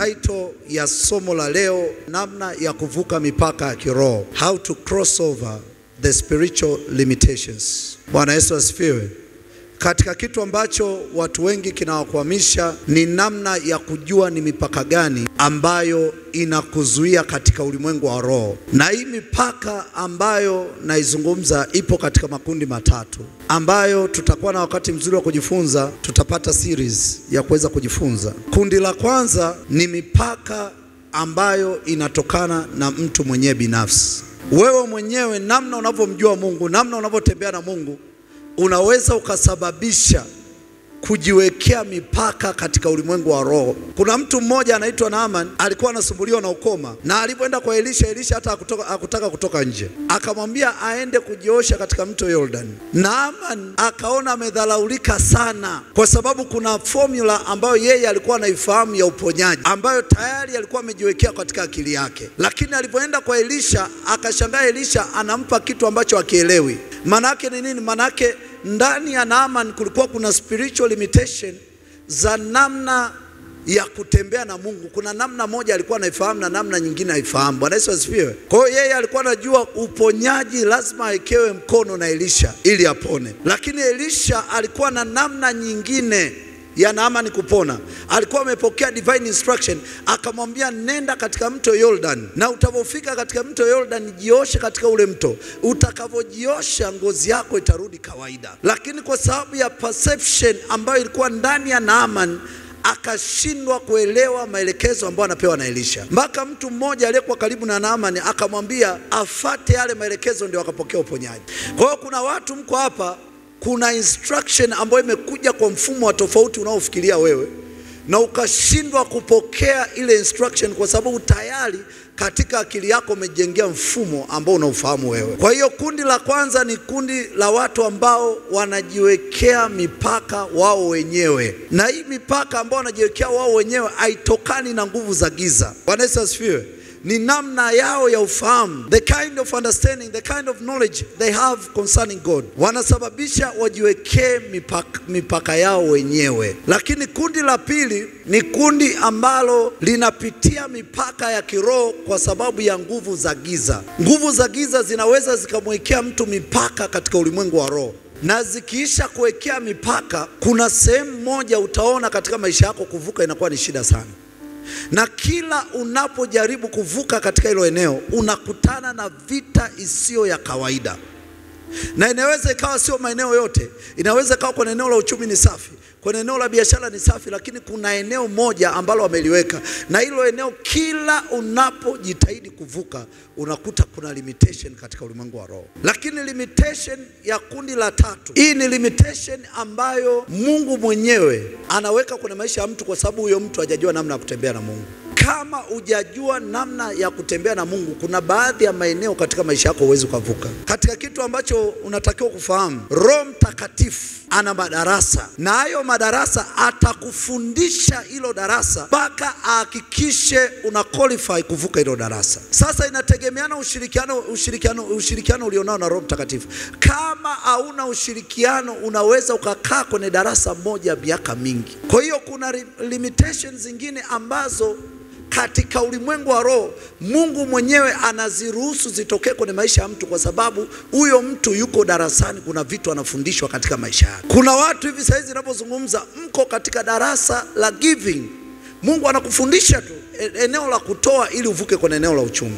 Title ya somo la leo, namna ya kuvuka mipaka ya kiroho. How to cross over the spiritual limitations. Bwana Yesu asifiwe. Katika kitu ambacho watu wengi kinawakwamisha ni namna ya kujua ni mipaka gani ambayo inakuzuia katika ulimwengu wa roho. Na hii mipaka ambayo naizungumza ipo katika makundi matatu, ambayo tutakuwa na wakati mzuri wa kujifunza. Tutapata series ya kuweza kujifunza. Kundi la kwanza ni mipaka ambayo inatokana na mtu mwenyewe binafsi. Wewe mwenyewe, namna unavyomjua Mungu, namna unavyotembea na Mungu, unaweza ukasababisha kujiwekea mipaka katika ulimwengu wa roho. Kuna mtu mmoja anaitwa Naaman, alikuwa anasumbuliwa na ukoma, na alipoenda kwa Elisha hata hakutaka kutoka nje. Akamwambia aende kujiosha katika mto Jordan. Naaman akaona amedhalaulika sana, kwa sababu kuna formula ambayo yeye alikuwa anaifahamu ya uponyaji, ambayo tayari alikuwa amejiwekea katika akili yake. Lakini alipoenda kwa Elisha, akashangaa Elisha anampa kitu ambacho hakielewi. Manake ni nini? Manake ndani ya Naaman kulikuwa kuna spiritual limitation za namna ya kutembea na Mungu. Kuna namna moja alikuwa anaifahamu na namna nyingine haifahamu. Bwana Yesu asifiwe. Kwa hiyo yeye alikuwa anajua uponyaji lazima awekewe mkono na Elisha ili apone. Lakini Elisha alikuwa na namna nyingine ya Naaman kupona. Alikuwa amepokea divine instruction, akamwambia nenda katika mto Jordan, na utavofika katika mto Jordan jioshe katika ule mto. Utakavojiosha ngozi yako itarudi kawaida. Lakini kwa sababu ya perception ambayo ilikuwa ndani ya Naaman, akashindwa kuelewa maelekezo ambayo anapewa na Elisha. Mpaka mtu mmoja aliyekuwa karibu na Naaman akamwambia afate yale maelekezo, ndio akapokea uponyaji. Kwa hiyo kuna watu mko hapa, kuna instruction ambayo imekuja kwa mfumo wa tofauti unaofikiria wewe, na ukashindwa kupokea ile instruction kwa sababu tayari katika akili yako umejengea mfumo ambao unaofahamu wewe. Kwa hiyo kundi la kwanza ni kundi la watu ambao wanajiwekea mipaka wao wenyewe. Na hii mipaka ambao wanajiwekea wao wenyewe haitokani na nguvu za giza. Bwana Yesu asifiwe. Ni namna yao ya ufahamu, the kind of understanding, the kind of knowledge they have concerning God, wanasababisha wajiwekee mipaka yao wenyewe. Lakini kundi la pili ni kundi ambalo linapitia mipaka ya kiroho kwa sababu ya nguvu za giza. Nguvu za giza zinaweza zikamwekea mtu mipaka katika ulimwengu wa roho, na zikiisha kuwekea mipaka, kuna sehemu moja utaona katika maisha yako kuvuka inakuwa ni shida sana. Na kila unapojaribu kuvuka katika hilo eneo, unakutana na vita isiyo ya kawaida. Na inaweza ikawa sio maeneo yote. Inaweza ikawa kwa eneo la uchumi ni safi, kwa eneo la biashara ni safi, lakini kuna eneo moja ambalo wameliweka, na hilo eneo kila unapojitahidi kuvuka unakuta kuna limitation katika ulimwengu wa roho. Lakini limitation ya kundi la tatu, hii ni limitation ambayo Mungu mwenyewe anaweka kwenye maisha ya mtu, kwa sababu huyo mtu hajajua namna ya kutembea na Mungu. Kama hujajua namna ya kutembea na Mungu, kuna baadhi ya maeneo katika maisha yako huwezi kuvuka. Katika kitu ambacho unatakiwa kufahamu, Roho Mtakatifu ana madarasa, na hayo madarasa atakufundisha hilo darasa mpaka ahakikishe una qualify kuvuka hilo darasa. Sasa inategemeana ushirikiano ulionao na Roho Mtakatifu. Kama hauna ushirikiano, unaweza ukakaa kwenye darasa moja miaka mingi. Kwa hiyo kuna limitations zingine ambazo katika ulimwengu wa roho Mungu mwenyewe anaziruhusu zitokee kwenye maisha ya mtu, kwa sababu huyo mtu yuko darasani, kuna vitu anafundishwa katika maisha yake. Kuna watu hivi saizi ninapozungumza mko katika darasa la giving. Mungu anakufundisha tu eneo la kutoa ili uvuke kwenye eneo la uchumi.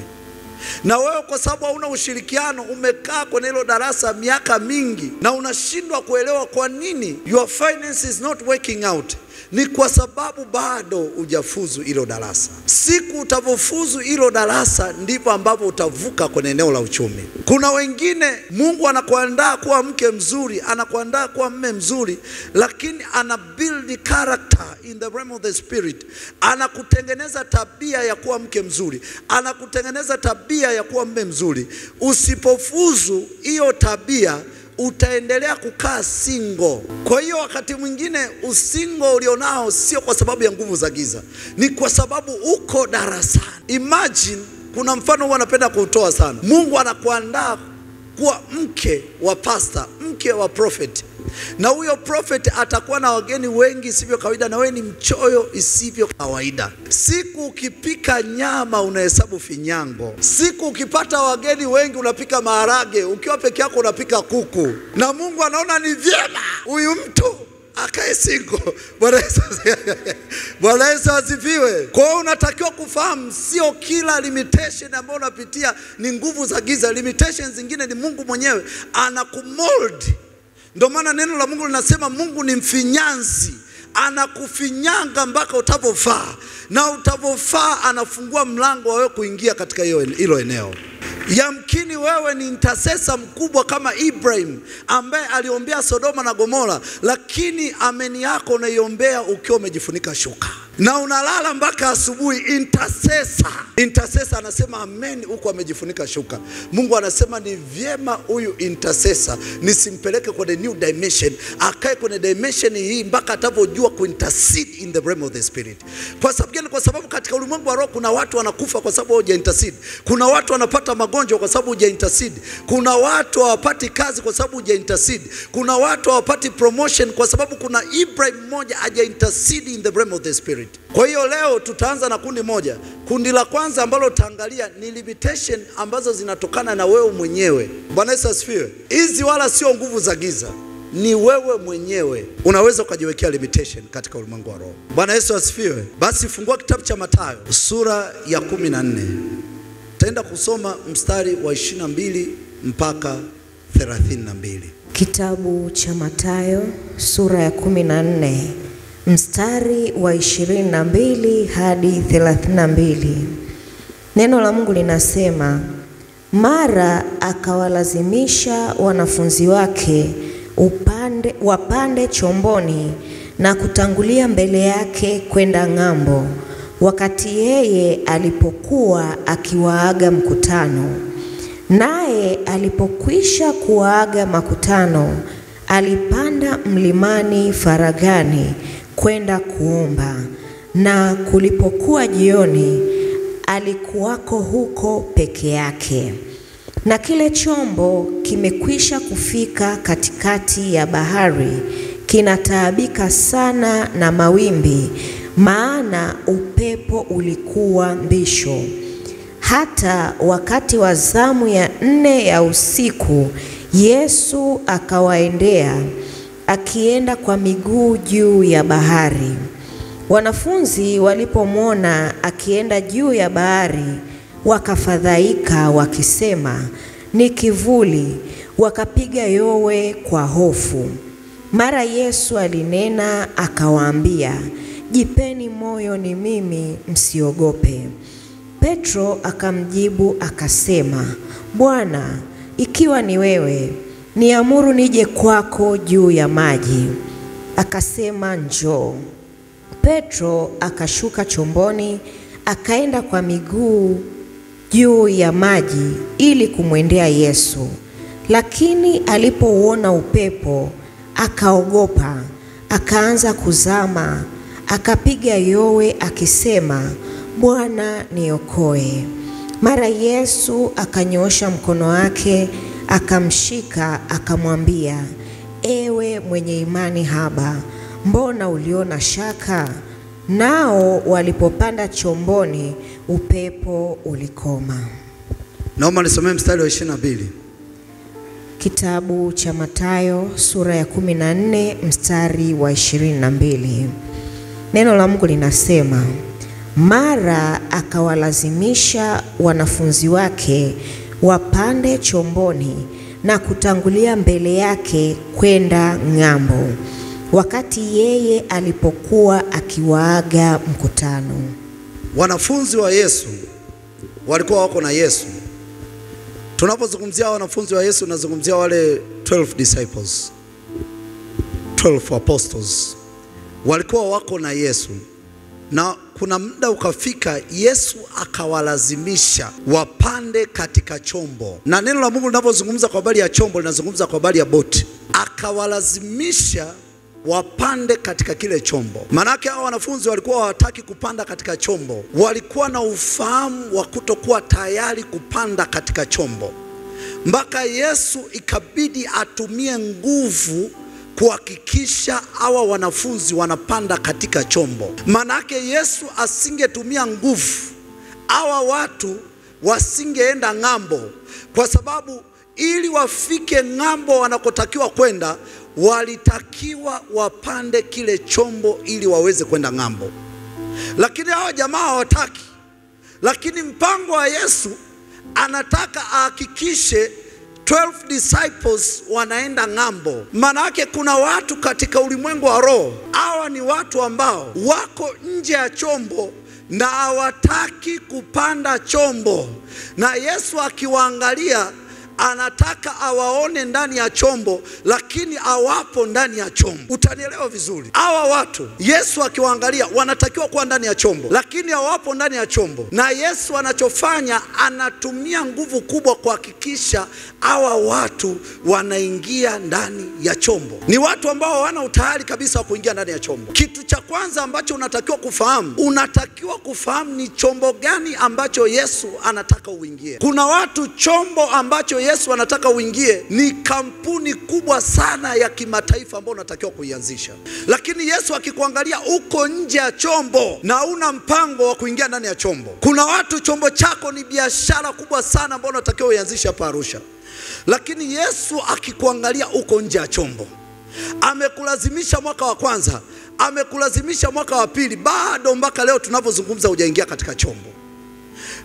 Na wewe kwa sababu hauna ushirikiano, umekaa kwenye hilo darasa miaka mingi na unashindwa kuelewa kwa nini your finance is not working out. Ni kwa sababu bado hujafuzu hilo darasa. Siku utavofuzu hilo darasa ndipo ambapo utavuka kwenye eneo la uchumi. Kuna wengine Mungu anakuandaa kuwa mke mzuri, anakuandaa kuwa mume mzuri, lakini ana build character in the realm of the spirit. Anakutengeneza tabia ya kuwa mke mzuri, anakutengeneza tabia ya kuwa mume mzuri. Usipofuzu hiyo tabia, utaendelea kukaa single. Kwa hiyo wakati mwingine usingo ulionao sio kwa sababu ya nguvu za giza, ni kwa sababu uko darasani. Imagine, kuna mfano huwa napenda kuutoa sana. Mungu anakuandaa kuwa mke wa pastor, mke wa prophet, na huyo prophet atakuwa na wageni wengi isivyo kawaida, na wewe ni mchoyo isivyo kawaida. Siku ukipika nyama unahesabu finyango, siku ukipata wageni wengi unapika maharage, ukiwa peke yako unapika kuku, na Mungu anaona ni vyema huyu mtu akae single. Bwana Yesu asifiwe. Kwa hiyo unatakiwa kufahamu sio kila limitation ambayo unapitia ni nguvu za giza. Limitations zingine ni Mungu mwenyewe anakumold. Ndio maana neno la Mungu linasema Mungu ni mfinyanzi, anakufinyanga mpaka utavofaa, na utavofaa anafungua mlango wa wewe kuingia katika hilo eneo. Yamkini wewe ni intercessor mkubwa kama Ibrahim ambaye aliombea Sodoma na Gomora, lakini ameni yako unaiombea ukiwa umejifunika shuka na unalala mpaka asubuhi. Intercessor anasema amen huko amejifunika shuka. Mungu anasema ni vyema huyu intercessor nisimpeleke kwenye new dimension, akae kwenye dimension hii mpaka atavojua kuintercede in the realm of the spirit. Kwa sababu gani? Kwa sababu katika ulimwengu wa roho kuna watu wanakufa kwa sababu huja intercede. Kuna watu wanapata magonjwa kwa sababu huja intercede. Kuna watu hawapati kazi kwa sababu huja intercede. Kuna watu hawapati promotion kwa sababu kuna Ibrahim mmoja haja intercede in the realm of the spirit. Kwa hiyo leo tutaanza na kundi moja. Kundi la kwanza ambalo tutaangalia ni limitation ambazo zinatokana na wewe mwenyewe. Bwana Yesu asifiwe. Hizi wala sio nguvu za giza, ni wewe mwenyewe unaweza ukajiwekea limitation katika ulimwengu wa roho. Bwana Yesu asifiwe. Basi fungua kitabu cha Mathayo sura ya 14. Taenda kusoma mstari wa 22 mpaka 32. Kitabu cha Mathayo sura ya 14 mstari wa 22 hadi 32. Neno la Mungu linasema, mara akawalazimisha wanafunzi wake wapande chomboni na kutangulia mbele yake kwenda ng'ambo, wakati yeye alipokuwa akiwaaga mkutano. Naye alipokwisha kuwaaga makutano, alipanda mlimani faragani kwenda kuomba, na kulipokuwa jioni alikuwako huko peke yake. Na kile chombo kimekwisha kufika katikati ya bahari, kinataabika sana na mawimbi, maana upepo ulikuwa mbisho. Hata wakati wa zamu ya 4 ya usiku, Yesu akawaendea akienda kwa miguu juu ya bahari. Wanafunzi walipomwona akienda juu ya bahari, wakafadhaika wakisema, ni kivuli, wakapiga yowe kwa hofu. Mara Yesu alinena akawaambia, jipeni moyo, ni mimi, msiogope. Petro akamjibu akasema, Bwana, ikiwa ni wewe, niamuru nije kwako juu ya maji. Akasema, njoo. Petro akashuka chomboni, akaenda kwa miguu juu ya maji ili kumwendea Yesu. Lakini alipouona upepo, akaogopa, akaanza kuzama, akapiga yowe akisema, Bwana, niokoe. Mara Yesu akanyoosha mkono wake, akamshika, akamwambia, ewe mwenye imani haba, mbona uliona shaka? Nao walipopanda chomboni, upepo ulikoma. Naomba nisomee mstari wa 22. Kitabu cha Mathayo sura ya 14 mstari wa 22. Neno la Mungu linasema, mara akawalazimisha wanafunzi wake wapande chomboni na kutangulia mbele yake kwenda ng'ambo, wakati yeye alipokuwa akiwaaga mkutano. Wanafunzi wa Yesu walikuwa wako na Yesu. Tunapozungumzia wanafunzi wa Yesu, nazungumzia wale 12 disciples, 12 apostles. Walikuwa wako na Yesu, na kuna muda ukafika Yesu akawalazimisha wapande katika chombo. Na neno la Mungu linapozungumza kwa habari ya chombo, linazungumza kwa habari ya boti. Akawalazimisha wapande katika kile chombo. Manake hao wanafunzi walikuwa hawataki kupanda katika chombo. Walikuwa na ufahamu wa kutokuwa tayari kupanda katika chombo. Mpaka Yesu ikabidi atumie nguvu kuhakikisha hawa wanafunzi wanapanda katika chombo. Manake Yesu asingetumia nguvu, hawa watu wasingeenda ng'ambo, kwa sababu ili wafike ng'ambo wanakotakiwa kwenda, walitakiwa wapande kile chombo ili waweze kwenda ng'ambo. Lakini hawa jamaa hawataki. Lakini mpango wa Yesu anataka ahakikishe 12 disciples wanaenda ng'ambo. Manake kuna watu katika ulimwengu wa roho, hawa ni watu ambao wako nje ya chombo na hawataki kupanda chombo. Na Yesu akiwaangalia anataka awaone ndani ya chombo, lakini hawapo ndani ya chombo. Utanielewa vizuri. Hawa watu Yesu akiwaangalia wanatakiwa kuwa ndani ya chombo, lakini hawapo ndani ya chombo. Na Yesu anachofanya, anatumia nguvu kubwa kuhakikisha hawa watu wanaingia ndani ya chombo. Ni watu ambao hawana utayari kabisa wa kuingia ndani ya chombo. Kitu cha kwanza ambacho unatakiwa kufahamu ni chombo gani ambacho Yesu anataka uingie. Kuna watu chombo ambacho Yesu anataka uingie ni kampuni kubwa sana ya kimataifa ambayo unatakiwa kuianzisha. Lakini Yesu akikuangalia uko nje ya chombo na una mpango wa kuingia ndani ya chombo. Kuna watu chombo chako ni biashara kubwa sana ambayo unatakiwa uianzishe hapa Arusha. Lakini Yesu akikuangalia uko nje ya chombo, amekulazimisha mwaka wa kwanza, amekulazimisha mwaka wa pili, bado mpaka leo tunavyozungumza hujaingia katika chombo.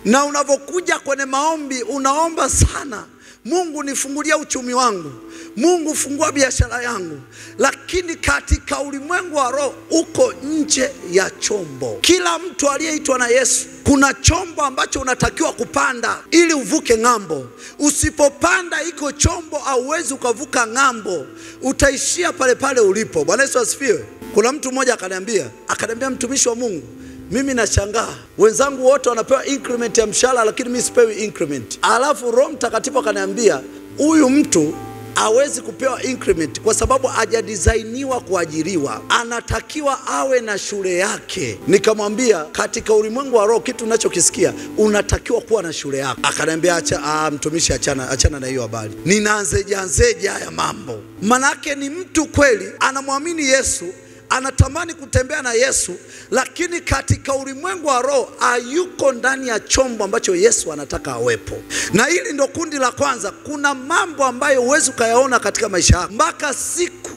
Na unavokuja kwenye maombi unaomba sana, Mungu nifungulia uchumi wangu, Mungu fungua biashara yangu, lakini katika ulimwengu wa roho uko nje ya chombo. Kila mtu aliyeitwa na Yesu kuna chombo ambacho unatakiwa kupanda ili uvuke ng'ambo. Usipopanda iko chombo hauwezi ukavuka ng'ambo, utaishia pale pale ulipo. Bwana Yesu asifiwe. Kuna mtu mmoja akaniambia, mtumishi wa Mungu, mimi nashangaa wenzangu wote wanapewa increment ya mshahara, lakini mimi sipewi increment. Alafu Roho Mtakatifu akaniambia, huyu mtu hawezi kupewa increment kwa sababu hajadesigniwa kuajiriwa, anatakiwa awe na shule yake. Nikamwambia, katika ulimwengu wa roho kitu unachokisikia, unatakiwa kuwa na shule yako. Akaniambia, mtumishi, achana na hiyo habari, ninaanzeje haya mambo. Manake ni mtu kweli anamwamini Yesu, anatamani kutembea na Yesu, lakini katika ulimwengu wa roho hayuko ndani ya chombo ambacho Yesu anataka awepo. Na hili ndo kundi la kwanza. Kuna mambo ambayo huwezi ukayaona katika maisha yako mpaka siku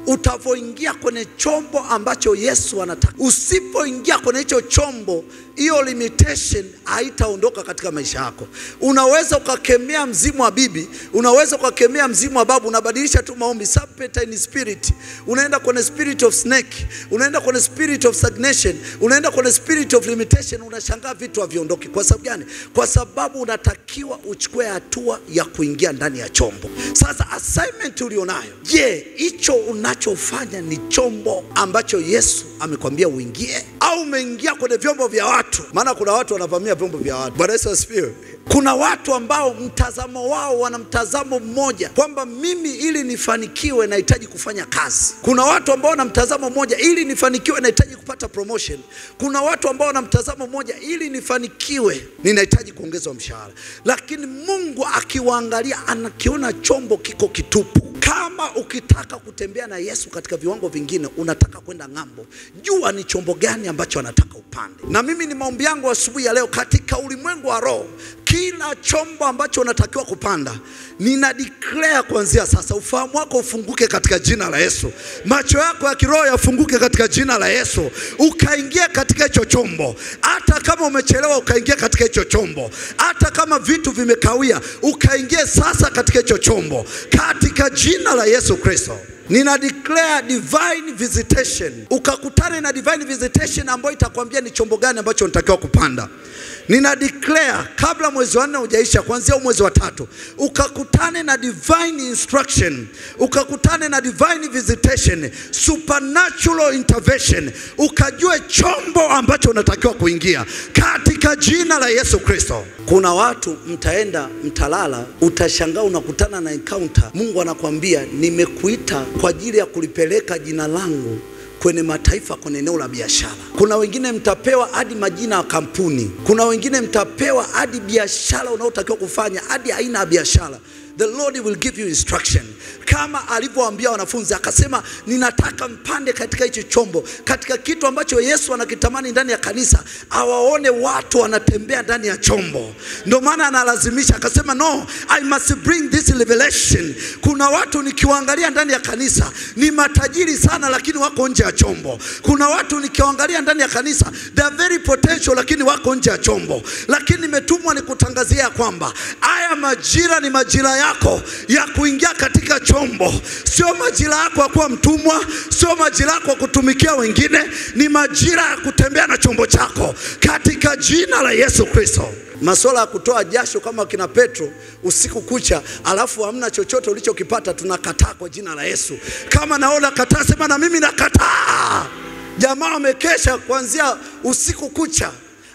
utavoingia kwenye chombo ambacho Yesu anataka. Usipoingia kwenye hicho chombo, hiyo limitation haitaondoka katika maisha yako. Unaweza ukakemea mzimu wa bibi, unaweza ukakemea mzimu wa babu, unabadilisha tu maombi, serpent in spirit, unaenda kwenye spirit of snake, unaenda kwenye spirit of stagnation, unaenda kwenye spirit of limitation, unashangaa vitu haviondoki. Kwa sababu gani? Kwa sababu unatakiwa uchukue hatua ya kuingia ndani ya chombo. Sasa assignment ulionayo, je, hicho unachofanya ni chombo ambacho Yesu amekwambia uingie, au umeingia kwenye vyombo vya watu? Maana kuna watu wanavamia vyombo vya watu. Bwana Yesu asifiwe. Kuna watu ambao mtazamo wao wana mtazamo mmoja, kwamba mimi ili nifanikiwe nahitaji kufanya kazi. Kuna watu ambao wana mtazamo mmoja, ili nifanikiwe nahitaji kupata promotion. Kuna watu ambao wana mtazamo mmoja, ili nifanikiwe ninahitaji kuongezwa mshahara. Lakini Mungu akiwaangalia anakiona chombo kiko kitupu. Kama ukitaka kutembea na Yesu katika viwango vingine, unataka kwenda ng'ambo, jua ni chombo gani ambacho anataka upande. Na mimi ni maombi yangu asubuhi ya leo, katika ulimwengu wa roho, kila chombo ambacho unatakiwa kupanda, nina declare kuanzia sasa, ufahamu wako ufunguke katika jina la Yesu. Macho yako ya kiroho yafunguke katika jina la Yesu. Ukaingia katika hicho chombo. Hata kama umechelewa, ukaingia katika hicho chombo. Hata kama vitu vimekawia, ukaingia sasa katika hicho chombo, katika jina la Yesu Kristo. Nina declare divine visitation. Ukakutane na divine visitation ambayo itakwambia ni chombo gani ambacho unatakiwa kupanda. Nina declare kabla mwezi wa 4 hujaisha, kuanzia mwezi wa 3, ukakutane na divine instruction, ukakutane na divine visitation, supernatural intervention, ukajue chombo ambacho unatakiwa kuingia katika jina la Yesu Kristo. Kuna watu mtaenda mtalala, utashangaa unakutana na encounter. Mungu anakuambia, nimekuita kwa ajili ya kulipeleka jina langu kwenye mataifa, kwenye eneo la biashara. Kuna wengine mtapewa hadi majina ya kampuni. Kuna wengine mtapewa hadi biashara unaotakiwa kufanya, hadi aina ya biashara. The Lord will give you instruction. kama alivyowaambia wanafunzi, akasema ninataka mpande katika hicho chombo, katika kitu ambacho Yesu anakitamani ndani ya kanisa, awaone watu wanatembea ndani ya chombo. Ndio maana analazimisha, akasema no, I must bring this revelation. Kuna watu nikiwaangalia ndani ya kanisa ni matajiri sana, lakini wako nje ya chombo. Kuna watu nikiwaangalia ndani ya kanisa they are very potential, lakini wako nje ya chombo. Lakini nimetumwa nikutangazia kwamba haya majira ni majira yako ya kuingia katika chombo. Sio majira yako ya kuwa mtumwa, sio majira yako kutumikia wengine, ni majira ya kutembea na chombo chako katika jina la Yesu Kristo. Masuala ya kutoa jasho kama kina Petro usiku kucha, alafu hamna chochote ulichokipata, tunakataa kwa jina la Yesu. Kama naona kataa, sema na mimi nakataa. Jamaa wamekesha kuanzia usiku kucha,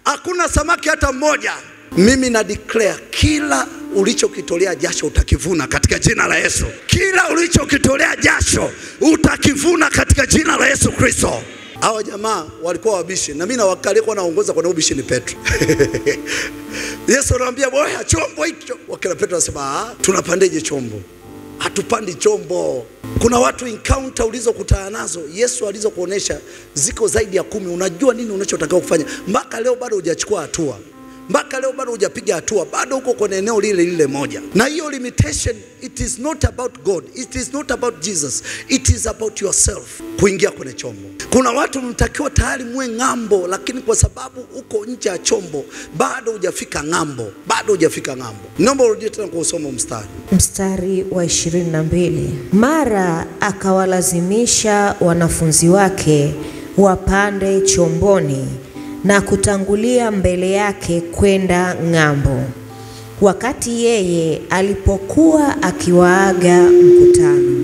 hakuna samaki hata mmoja. Mimi na declare kila ulichokitolea jasho utakivuna katika jina la Yesu. Kila ulichokitolea jasho utakivuna katika jina la Yesu Kristo. Hawa jamaa walikuwa wabishi, na mimi na wakali kwa naongoza kwa ubishi ni Petro. Yesu anamwambia boya chombo hicho. Wakala Petro anasema tunapandeje chombo? Hatupandi chombo. Kuna watu encounter ulizokutana nazo Yesu alizokuonesha ziko zaidi ya 10. Unajua nini unachotakiwa kufanya? Mpaka leo bado hujachukua hatua. Mpaka leo bado hujapiga hatua, bado uko kwenye eneo lile moja. Na hiyo limitation, it is not about God, it is not about Jesus, it is about yourself. Kuingia kwenye chombo. Kuna watu mtakiwa tayari muwe ng'ambo, lakini kwa sababu uko nje ya chombo bado hujafika ng'ambo, bado hujafika ng'ambo. Naomba urudie tena kusoma mstari wa 22. Mara akawalazimisha wanafunzi wake wapande chomboni na kutangulia mbele yake kwenda ng'ambo, wakati yeye alipokuwa akiwaaga mkutano.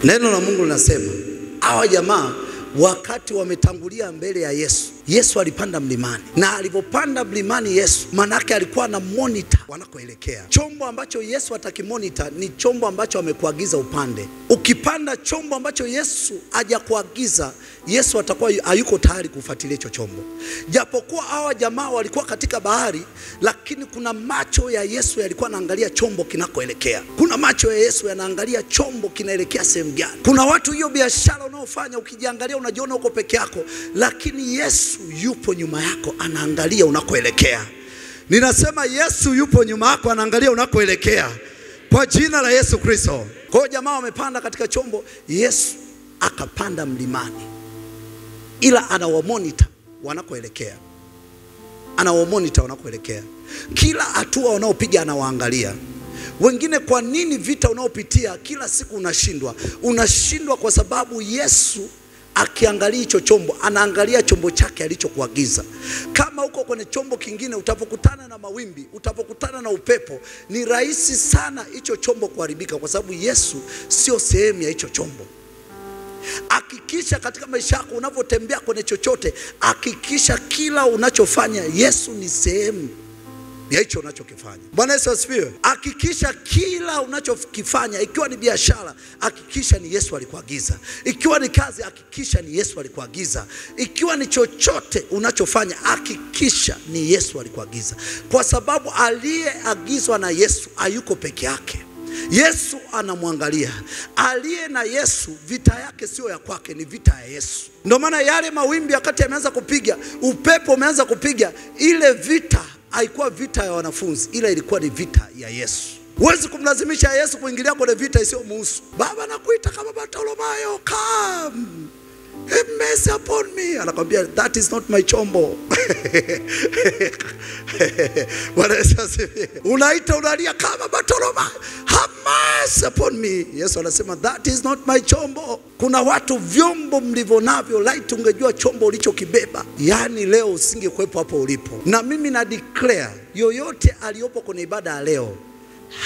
Neno la Mungu linasema hawa jamaa wakati wametangulia mbele ya Yesu, Yesu alipanda mlimani, na alipopanda mlimani Yesu, manake alikuwa na monitor wanakoelekea. Chombo ambacho Yesu atakimonitor ni chombo ambacho amekuagiza upande. Ukipanda chombo ambacho Yesu hajakuagiza, Yesu atakuwa hayuko tayari kufuatilia hicho chombo. Japokuwa hawa jamaa walikuwa katika bahari, lakini kuna macho ya Yesu yalikuwa yanaangalia chombo kinakoelekea. Kuna macho ya Yesu yanaangalia chombo kinaelekea sehemu gani. Kuna watu hiyo biashara unaofanya ukijiangalia unajiona uko peke yako, lakini Yesu yupo nyuma yako anaangalia unakoelekea. Ninasema Yesu yupo nyuma yako anaangalia unakoelekea kwa jina la Yesu Kristo. Kwa hiyo jamaa wamepanda katika chombo, Yesu akapanda mlimani, ila anawamonitor wanakoelekea. Anawamonitor wanakoelekea. Kila hatua wanaopiga anawaangalia. Wengine, kwa nini vita unaopitia kila siku unashindwa? Unashindwa kwa sababu Yesu akiangalia hicho chombo, anaangalia chombo chake alichokuagiza. Kama uko kwenye chombo kingine, utapokutana na mawimbi, utapokutana na upepo, ni rahisi sana hicho chombo kuharibika, kwa sababu Yesu sio sehemu ya hicho chombo. Hakikisha katika maisha yako unapotembea kwenye chochote, hakikisha kila unachofanya Yesu ni sehemu ya hicho unachokifanya. Bwana Yesu asifiwe. Hakikisha kila unachokifanya, ikiwa ni biashara, hakikisha ni Yesu alikuagiza. Ikiwa ni kazi, hakikisha ni Yesu alikuagiza. Ikiwa ni chochote unachofanya, hakikisha ni Yesu alikuagiza. Kwa sababu aliyeagizwa na Yesu hayuko peke yake. Yesu anamwangalia. Aliye na Yesu, vita yake sio ya kwake, ni vita ya Yesu. Ndio maana yale mawimbi wakati yameanza kupiga, upepo umeanza kupiga, ile vita haikuwa vita ya wanafunzi, ila ilikuwa ni vita ya Yesu. Huwezi kumlazimisha Yesu kuingilia kwenye vita isiyomuhusu. Baba nakuita kama Bartimayo, come have mercy upon me. Anakwambia that is not my chombo. Bwana Yesu asifiwe. Unaita unalia kama Bartimayo, have mercy upon me. Yesu anasema that is not my chombo. Kuna watu vyombo mlivyo navyo, light ungejua chombo ulichokibeba, yani leo usingekuepo hapo ulipo. Na mimi na declare yoyote aliyopo kwenye ibada ya leo,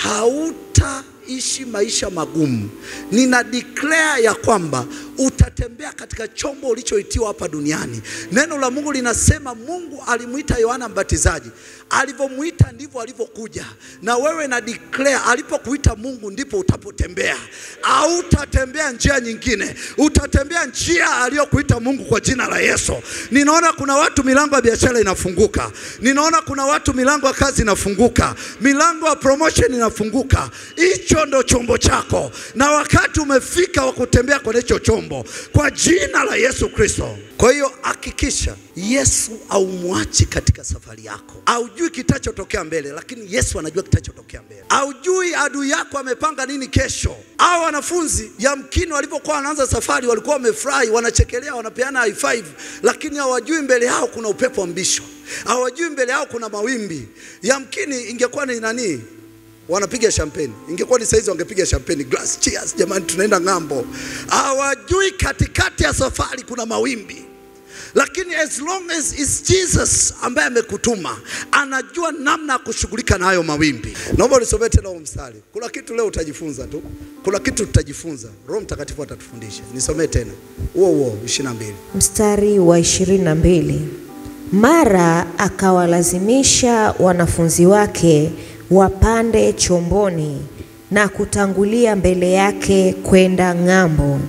hautaishi maisha magumu. Nina declare ya kwamba utatembea katika chombo ulichoitiwa hapa duniani. Neno la Mungu linasema Mungu alimuita Yohana Mbatizaji. Alivyomuita ndivyo alivyokuja. Na wewe na declare alipokuita Mungu ndipo utapotembea. Hautatembea njia nyingine. Utatembea njia aliyokuita Mungu kwa jina la Yesu. Ninaona kuna watu milango ya biashara inafunguka. Ninaona kuna watu milango ya kazi inafunguka. Milango ya promotion inafunguka. hicho ndo chombo chako, na wakati umefika wa kutembea kwenye hicho chombo kwa jina la Yesu Kristo. Kwa hiyo hakikisha Yesu haumwachi katika safari yako. Haujui kitachotokea mbele, lakini Yesu anajua kitachotokea mbele. Haujui adui yako amepanga nini kesho. Hao wanafunzi yamkini walipokuwa wanaanza safari walikuwa wamefurahi, wanachekelea, wanapeana high five, lakini hawajui mbele yao kuna upepo wa mbisho. Hawajui mbele yao kuna mawimbi. Yamkini ingekuwa ni nani, wanapiga champagne. Ingekuwa ni saizi wangepiga champagne, glass, cheers, jamani tunaenda ng'ambo. Hawajui katikati ya safari kuna mawimbi. Lakini as long as it's Jesus ambaye amekutuma, anajua namna ya kushughulika na hayo mawimbi. Naomba nisomee tena huo mstari. Kuna kitu leo utajifunza tu. Kuna kitu tutajifunza. Roho Mtakatifu atatufundisha. Nisomee tena. Huo 22. Mstari wa 22. Mara akawalazimisha wanafunzi wake wapande chomboni na kutangulia mbele yake kwenda ng'ambo,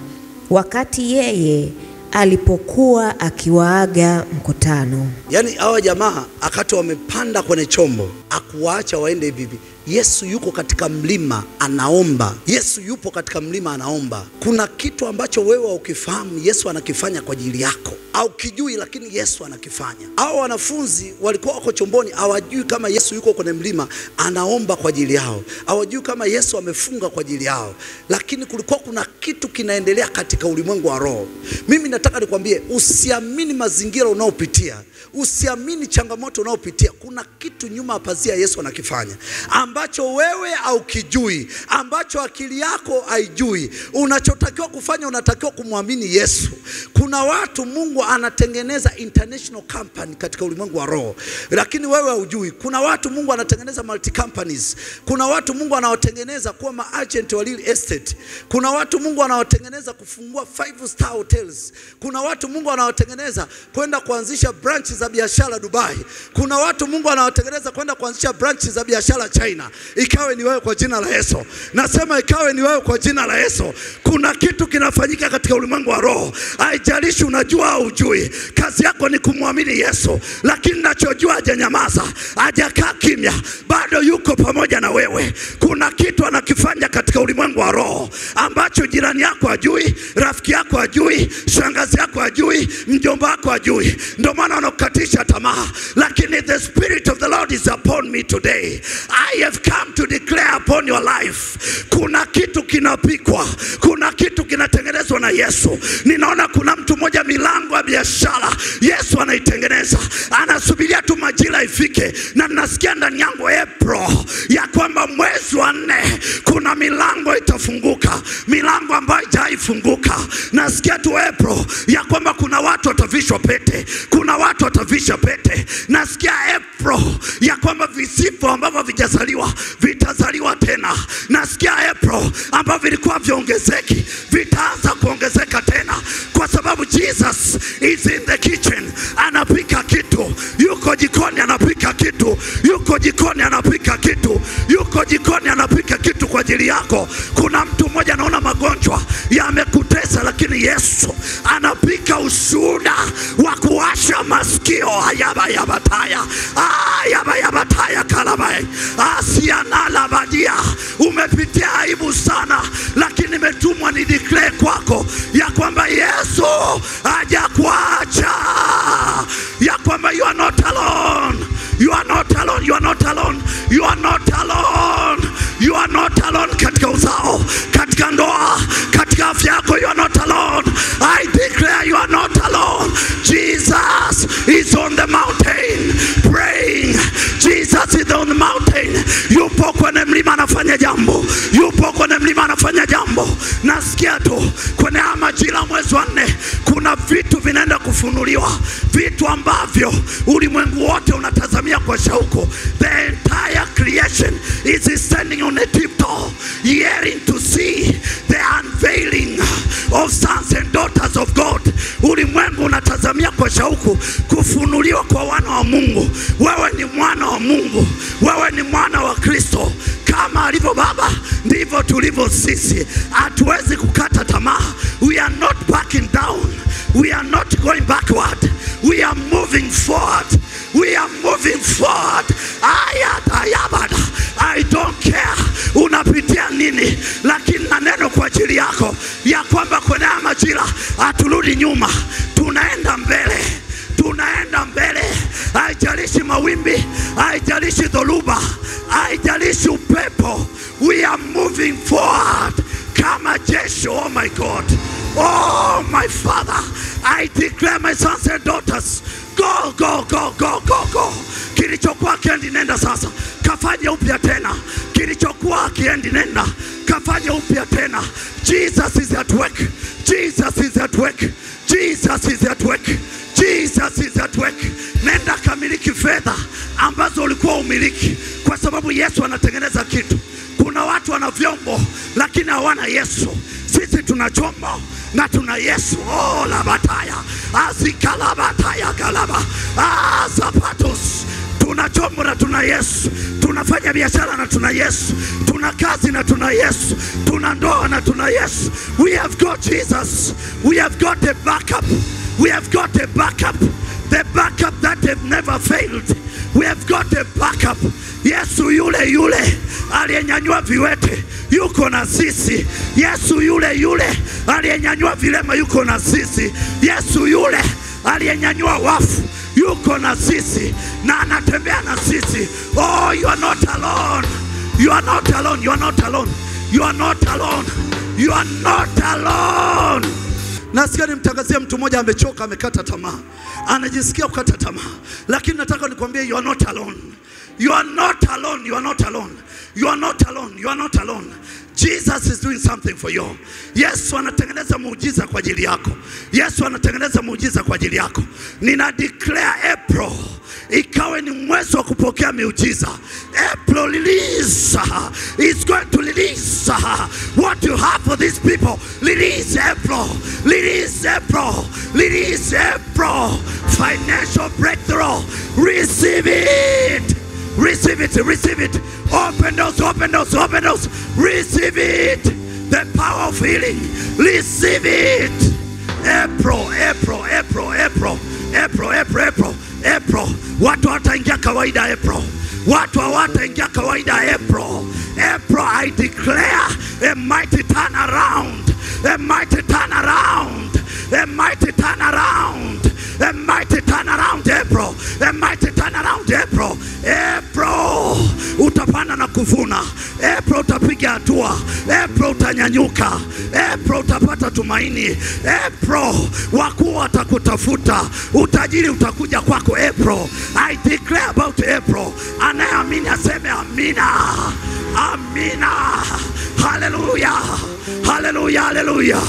wakati yeye alipokuwa akiwaaga mkutano. Yani hawa jamaa akati wamepanda kwenye chombo, akuwaacha waende bibi. Yesu yuko katika mlima anaomba. Yesu yupo katika mlima anaomba. Kuna kitu ambacho wewe ukifahamu Yesu anakifanya kwa ajili yako, au kijui lakini Yesu anakifanya. Hao wanafunzi walikuwa wako chomboni, hawajui kama Yesu yuko kwenye mlima anaomba kwa ajili yao. Hawajui kama Yesu amefunga kwa ajili yao. Lakini kulikuwa kuna kitu kinaendelea katika ulimwengu wa roho. Mimi nataka nikwambie, usiamini mazingira unaopitia. Usiamini changamoto unaopitia. Kuna kitu nyuma ya pazia Yesu anakifanya, ambacho wewe au kijui, ambacho akili yako haijui. Unachotakiwa kufanya, unatakiwa kumwamini Yesu. Kuna watu Mungu anatengeneza international company katika ulimwengu wa roho, lakini wewe hujui. Kuna watu Mungu anatengeneza multi companies. Kuna watu Mungu anawatengeneza kuwa maagent wa real estate. Kuna watu Mungu anawatengeneza kufungua 5-star hotels. Kuna watu Mungu anawatengeneza kwenda kuanzisha branch za biashara Dubai. Kuna watu Mungu anawatengeneza kwenda kuanzisha branch za biashara China. Ikawe ni wewe kwa jina la Yesu. Nasema ikawe ni wewe kwa jina la Yesu. Kuna kitu kinafanyika katika ulimwengu wa roho. Haijalishi unajua au hujui. Kazi yako ni kumwamini Yesu. Lakini ninachojua hajanyamaza, hajakaa kimya, bado yuko pamoja na wewe. Kuna kitu anakifanya katika ulimwengu wa roho ambacho jirani yako hajui, rafiki yako hajui, shangazi yako hajui, mjomba wako hajui. Ndio maana wanakukatisha tamaa. Lakini the Spirit of the Lord is upon me today. I have come to declare upon your life. Kuna kitu kinapikwa, kuna kitu kinatengenezwa na Yesu. Ninaona kuna mtu mmoja milango ya biashara Yesu anaitengeneza, anasubiria tu majira ifike. Na nasikia ndani yangu April ya kwamba mwezi wa 4 kuna milango itafunguka, milango ambayo haijafunguka. Nasikia tu April ya kwamba kuna watu watavishwa pete, kuna watu watavisha pete. Nasikia April ya kwamba visipo ambavyo vijazaliwa vitazaliwa tena. Nasikia April ambavyo vilikuwa viongezeki vitaanza kuongezeka tena, kwa sababu Jesus is in the kitchen. Anapika kitu, yuko jikoni anapika kitu, yuko jikoni anapika kitu, yuko jikoni anapika kitu kwa ajili yako. Kuna mtu mmoja anaona magonjwa yamekutesa, lakini Yesu anapika ushuhuda wa kuwasha masikio. Ayabataya kalabai asiana labadia. Umepitia aibu sana, lakini nimetumwa ni declare kwako ya kwamba Yesu hajakuacha, ya kwamba you are not alone. You are not alone. You are not alone. You are not alone. You are not alone. Katika uzao, katika ndoa, katika afya yako, you are not alone. I declare you are not alone. Jesus is on the mountain praying. Jesus is on the mountain. Yupo kwenye mlima anafanya jambo. Yupo kwenye mlima anafanya jambo. Nasikia tu kwenye majira mwezi wa 4 kuna vitu vinaenda kufunuliwa, vitu ambavyo ulimwengu wote unatazamia kwa shauku. The entire creation is standing on a tiptoe, yearning to see the unveiling of sons and daughters of God. Ulimwengu unatazamia kwa shauku kufunuliwa kwa wana wa Mungu. Wewe ni mwana wa Mungu, wewe ni mwana wa Kristo. Kama alivyo Baba ndivyo tulivyo sisi. Hatuwezi kukata tamaa. We are not backing down. We are not going backward. We are moving forward. We are moving forward. I don't care unapitia haturudi nyuma, tunaenda mbele. Tunaenda mbele, haijalishi mawimbi, haijalishi dhoruba, haijalishi upepo. We are moving forward kama jeshi. Oh my God, oh my Father, I declare my sons and daughters, go, go, go, go, go, go. Kilichokuwa kiendi nenda sasa, kafanya upya tena. Kilichokuwa kiendi nenda, kafanya upya tena. Jesus is at work. Jesus is at work. Jesus is at work. Jesus is at work. Nenda kamiliki fedha ambazo ulikuwa umiliki, kwa sababu Yesu anatengeneza kitu. Kuna watu wana vyombo lakini hawana Yesu. Sisi tuna chombo na tuna Yesu. Oh la bataya, azikala bataya galaba, zapatos. Tuna chombo na tuna Yesu. Tunafanya biashara na tuna Yesu. Tuna kazi na tuna Yesu. Tuna ndoa na tuna Yesu. We have got Jesus. We have got a backup. We have got a backup. The backup that have never failed. We have got a backup. Yesu yule yule aliyenyanyua viwete yuko na sisi. Yesu yule yule aliyenyanyua vilema yuko na sisi. Yesu yule aliyenyanyua wafu yuko na sisi na anatembea na sisi. Oh, you are not alone. You are not alone. You are not alone. You are not alone. You are not alone. Nasikia nimtangazie mtu mmoja amechoka, amekata tamaa, anajisikia kukata tamaa, lakini nataka nikwambie you are not alone. You are not alone. You are not alone. You are not alone. You are not alone. Jesus is doing something for you. Yesu anatengeneza muujiza kwa ajili yako. Yesu anatengeneza muujiza kwa ajili yako. Nina declare April ikawe ni mwezi wa kupokea miujiza. April release is going to release what you have for these people. Release April. Release April. Release April. Financial breakthrough. Receive it. Receive it, receive it. Open doors, open doors, open doors. Receive it. The power of healing. Receive it. April, April, April, April, April, April, April, April. Watu wataingia kawaida April. Watu hawataingia kawaida April. April, I declare a mighty turnaround. A mighty turnaround. A mighty turnaround. A mighty turnaround April. A mighty turnaround April. April utapanda na kuvuna. April utapiga hatua. April utanyanyuka. April utapata tumaini. April wakuu watakutafuta. Utajiri utakuja kwako April. I declare about April. Anayeamini aseme amina. Amina. Hallelujah. Hallelujah. Hallelujah.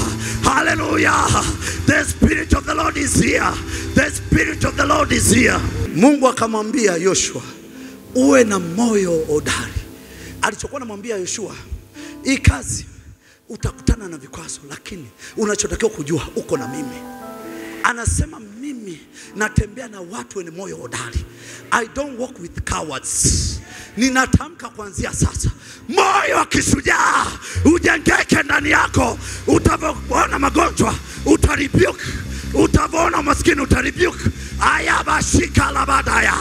Hallelujah. The Spirit of the Lord is here. The Spirit of the Lord is here. Mungu akamwambia Yoshua, uwe na moyo hodari. Alichokuwa anamwambia Yoshua, hii kazi utakutana na vikwazo, lakini unachotakiwa kujua uko na mimi. Anasema mimi natembea na watu wenye moyo hodari. I don't walk with cowards. Ninatamka kuanzia sasa, moyo wa kishujaa ujengeke ndani yako. Utavyoona magonjwa utaribuke, utavyoona maskini utaribuke. Ayabashika labadaya,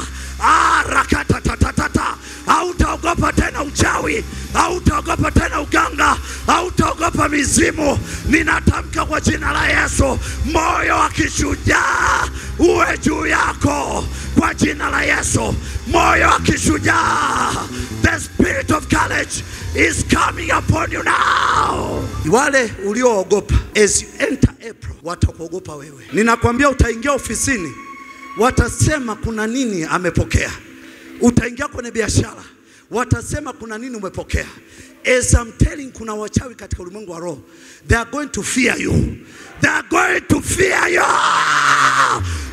rakata tatatata. Hautaogopa tena uchawi, hautaogopa tena uganga, hautaogopa mizimu. Ninatamka kwa jina la Yesu, moyo wa kishujaa uwe juu yako kwa jina la Yesu. Moyo wa kishujaa. The spirit of courage is coming upon you now. Wale ulioogopa, as you enter April, watakuogopa wewe. Ninakwambia utaingia ofisini, watasema kuna nini amepokea. Utaingia kwenye biashara, watasema kuna nini umepokea. As I'm telling, kuna wachawi katika ulimwengu wa roho. They are going to fear you. They are going to fear you.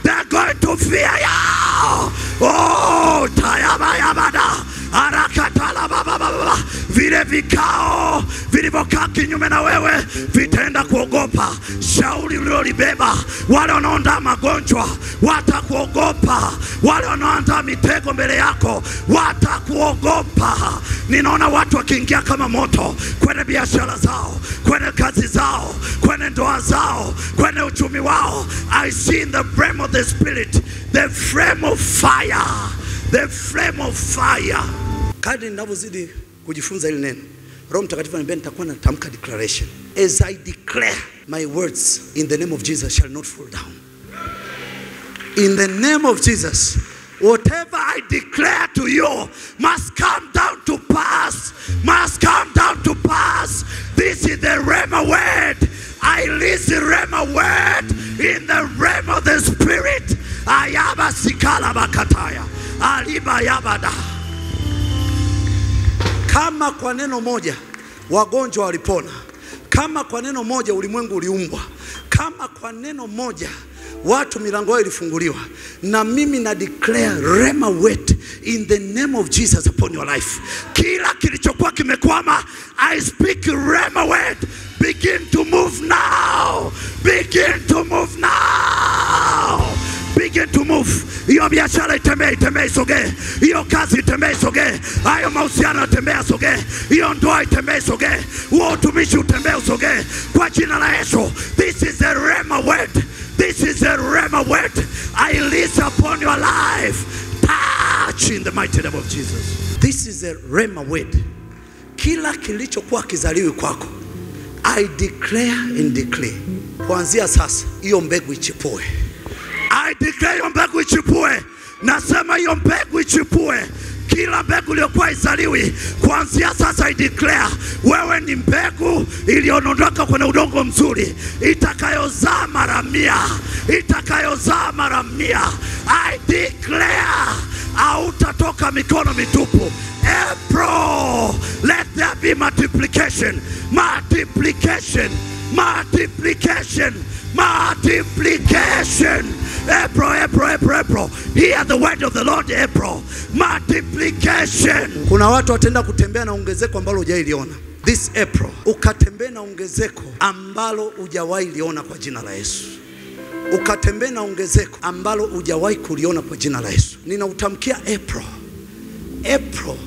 They are going to fear you. Oh, tayabayabada. Arakatala baba. Vile vikao vilivyokaa kinyume na wewe vitaenda kuogopa. Shauri ulilolibeba, wale wanaoandaa magonjwa watakuogopa. Wale wanaoandaa mitego mbele yako watakuogopa. Ninaona watu wakiingia kama moto kwenye biashara zao, kwenye kazi zao, kwenye ndoa zao, kwenye uchumi wao. I see in the flame of the Spirit, the flame of fire. The flame of fire. Kadri ninavyozidi kujifunza hili neno, Roho Mtakatifu ananiambia nitakuwa natamka declaration. As I declare My words in the name of Jesus shall not fall down. In the name of Jesus, whatever I declare to you must come down to pass. Must come down to pass. This is the Rhema word. I release the Rhema word in the realm of the Spirit. Ayaba sikala bakataya. Aliba yabada. Kama kwa neno moja wagonjwa walipona. Kama kwa neno moja ulimwengu uliumbwa. Kama kwa neno moja watu milango yao ilifunguliwa. Na mimi na declare Rhema word in the name of Jesus upon your life. Kila kilichokuwa kimekwama, I speak Rhema word. Begin to move now. Begin to move now. Begin to move. Hiyo biashara itembee sogee. Hiyo kazi itembee sogee. Hayo mahusiano itembee sogee. Hiyo ndoa itembee sogee. Huo utumishi utembee sogee. Kwa jina la Yesu. This is the Rhema word. This is the Rhema word. I release upon your life. Touch in the mighty name of Jesus. This is the Rhema word. Kila kilichokuwa kizaliwi kwako, I declare and declare. Kuanzia sasa, hiyo mbegu ichipue. I declare hiyo mbegu ichipue. Nasema hiyo mbegu ichipue. Kila mbegu iliyokuwa izaliwi, kuanzia sasa I declare, wewe ni mbegu iliyonondoka kwenye udongo mzuri, itakayozaa mara 100, itakayozaa mara 100. I declare, hautatoka mikono mitupu. April, let there be multiplication, multiplication, multiplication, multiplication. April. Hear the word of the Lord, April. Multiplication. Kuna watu wataenda kutembea na ongezeko ambalo hujailiona. This April, ukatembea na ongezeko ambalo hujawahi liona kwa jina la Yesu. Ukatembea na ongezeko ambalo hujawahi kuliona kwa jina la Yesu. Ninautamkia April. April,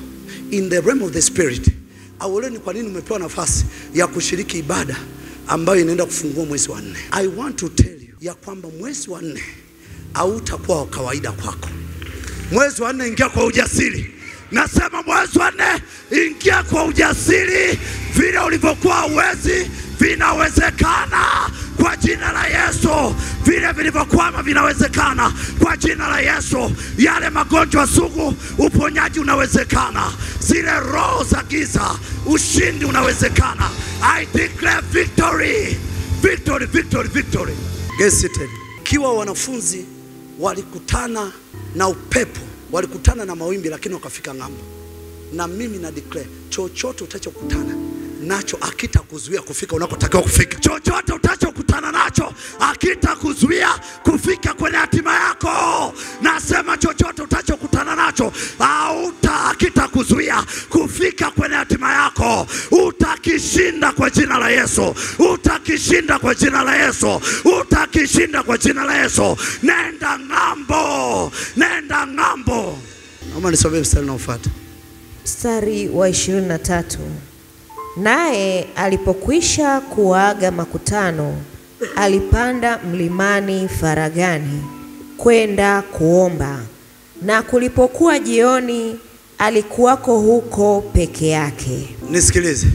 in the realm of the Spirit. Auleni kwa nini umepewa nafasi ya kushiriki ibada ambayo inaenda kufungua mwezi wa 4. I want to tell you ya kwamba mwezi wa 4 hautakuwa wa kawaida kwako. Mwezi wa 4 ingia kwa ujasiri. Nasema mwezi wa 4 ingia kwa ujasiri. Vile ulivyokuwa uwezi vinawezekana kwa jina la Yesu. Vile vilivyokwama vinawezekana kwa jina la Yesu. Yale magonjwa sugu, uponyaji unawezekana. Zile roho za giza, ushindi unawezekana. I declare victory. Victory, victory, victory. Get seated. Kiwa wanafunzi walikutana na upepo, walikutana na mawimbi, lakini wakafika ng'ambo. Na mimi na declare, chochote utachokutana nacho akitakuzuia kufika unakotakiwa kufika. Chochote utachokutana nacho akitakuzuia kufika kwenye hatima yako. Nasema chochote utachokutana nacho akitakuzuia kufika kwenye hatima yako. Utakishinda kwa jina la Yesu. Utakishinda kwa jina la Yesu. Utakishinda kwa jina la Yesu. Nenda ng'ambo. Nenda ng'ambo. Naomba nisome mstari unaofuata. Mstari wa 23. Naye alipokwisha kuaga makutano, alipanda mlimani faragani kwenda kuomba. Na kulipokuwa jioni, alikuwako huko peke yake. Nisikilize.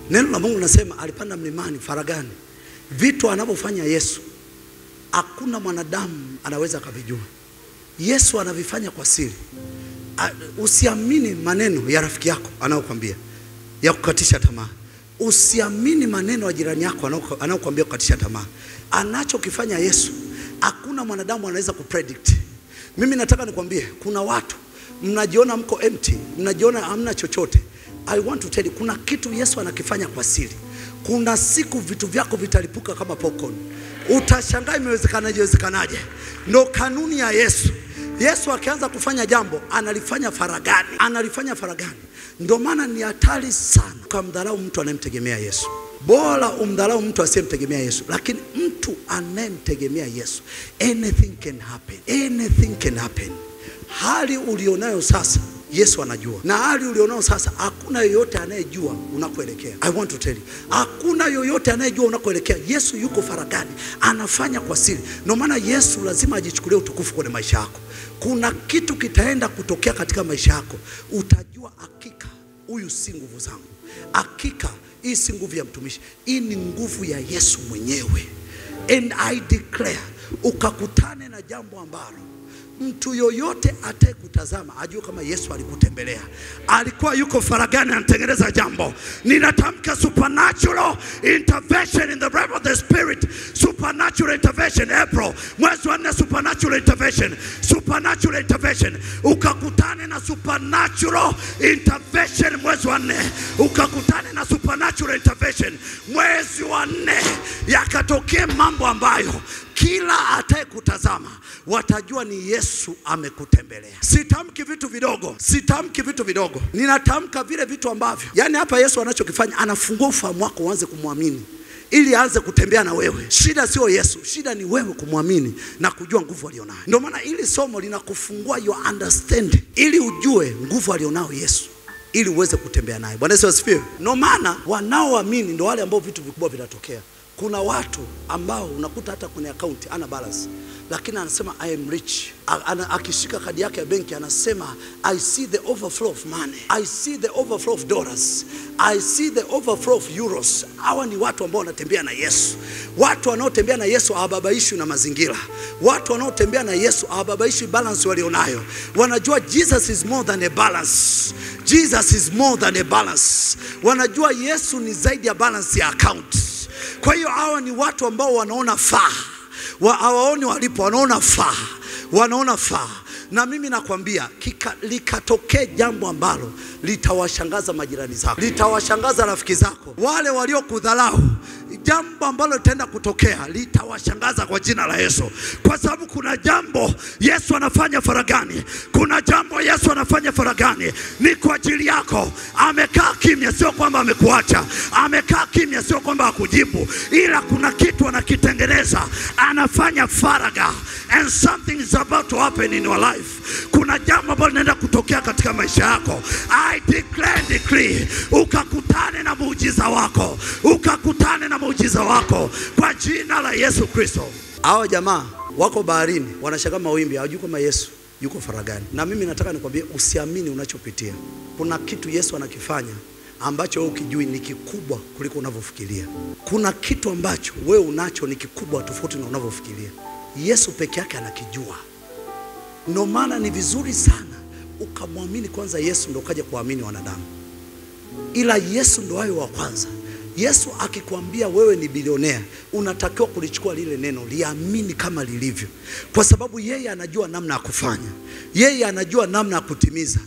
Neno la Mungu linasema alipanda mlimani faragani. Vitu anavyofanya Yesu, hakuna mwanadamu anaweza kuvijua. Yesu anavifanya kwa siri. Usiamini maneno ya rafiki yako anayokuambia ya kukatisha tamaa. Usiamini maneno ya jirani yako anayokuambia kukatisha tamaa. Anachokifanya Yesu, hakuna mwanadamu anaweza kupredict. Mimi nataka nikwambie, kuna watu mnajiona mko empty, mnajiona hamna chochote. I want to tell you, kuna kitu Yesu anakifanya kwa siri. Kuna siku vitu vyako vitalipuka kama popcorn. Utashangaa imewezekanaje. Ndio kanuni ya Yesu. Yesu akianza kufanya jambo, analifanya faragani. Analifanya faragani. Ndio maana ni hatari sana kumdharau mtu anayemtegemea Yesu. Bora umdharau mtu asiyemtegemea Yesu, lakini mtu anayemtegemea Yesu, anything can happen. Anything can happen. Hali ulionayo sasa, Yesu anajua. Na hali ulionayo sasa, hakuna yoyote anayejua unakoelekea. I want to tell you, hakuna yoyote anayejua unakoelekea. Yesu yuko faragani, anafanya kwa siri. Ndio maana Yesu lazima ajichukulie utukufu kwenye maisha yako. Kuna kitu kitaenda kutokea katika maisha yako, utajua hakika huyu si nguvu zangu. Hakika hii si nguvu ya mtumishi, hii ni nguvu ya Yesu mwenyewe. And I declare, ukakutane na jambo ambalo mtu yoyote atakutazama ajue kama Yesu alikutembelea. Alikuwa yuko faragani anatengeneza jambo. Ninatamka supernatural intervention in the realm of the spirit. Supernatural intervention April. Mwezi wa 4 supernatural intervention. Supernatural intervention. Ukakutane na supernatural intervention mwezi wa 4. Ukakutane na supernatural intervention mwezi wa 4. Yakatokea mambo ambayo kila atakutazama watajua ni Yesu amekutembelea. Sitamki vitu vidogo, sitamki vitu vidogo. Ninatamka vile vitu ambavyo, yani hapa Yesu anachokifanya, anafungua ufahamu wako uanze kumwamini ili aanze kutembea na wewe. Shida sio Yesu, shida ni wewe kumwamini na kujua nguvu alionayo. Ndio maana ili somo linakufungua your understanding ili ujue nguvu alionayo Yesu, ili uweze kutembea naye. Bwana Yesu asifiwe. Ndio maana wanaoamini ndio wale ambao vitu vikubwa vinatokea. Kuna watu ambao unakuta hata kwenye account ana balance, lakini anasema I am rich. Akishika kadi yake ya benki anasema I see the overflow of money, I see the overflow of dollars, I see the overflow of euros. Hawa ni watu ambao wanatembea na Yesu. Watu wanaotembea na Yesu hawababaishwi na mazingira. Watu wanaotembea na Yesu hawababaishwi balance walionayo. Wanajua Jesus is more than a balance. Jesus is more than a balance. Wanajua Yesu ni zaidi ya balance ya account. Kwa hiyo hawa ni watu ambao wanaona faa. Hawaoni walipo, wanaona faa. Wanaona faa. Na mimi nakwambia likatokea jambo ambalo litawashangaza majirani zako, litawashangaza rafiki zako, wale waliokudharau. Jambo ambalo litaenda kutokea litawashangaza kwa jina la Yesu. Kwa sababu kuna jambo Yesu anafanya faragani. Kuna jambo Yesu anafanya faragani. Ni kwa ajili yako. Amekaa kimya, sio kwamba amekuacha. Amekaa kimya, sio kwamba hakujibu. Ila kuna kitu anakitengeneza. Anafanya faraga. And something is about to happen in your life. Kuna jambo ambalo linaenda kutokea katika maisha yako. I declare, ukakutane na muujiza wako. Ukakutane na muujiza wako kwa jina la Yesu Kristo. Hao jamaa wako baharini, wanashangaa mawimbi, hawajui kama Yesu yuko faragani. Na mimi nataka nikwambie, usiamini unachopitia. Kuna kitu Yesu anakifanya ambacho wewe ukijui ni kikubwa kuliko unavyofikiria. Kuna kitu ambacho wewe unacho ni kikubwa tofauti na unavyofikiria. Yesu peke yake anakijua. Ndio maana ni vizuri sana ukamwamini kwanza Yesu ndio ukaje kuamini wanadamu. Ila Yesu ndio ayo wa kwanza. Yesu akikwambia wewe ni bilionea, unatakiwa kulichukua lile neno, liamini kama lilivyo. Kwa sababu yeye anajua namna ya kufanya. Yeye anajua namna ya kutimiza.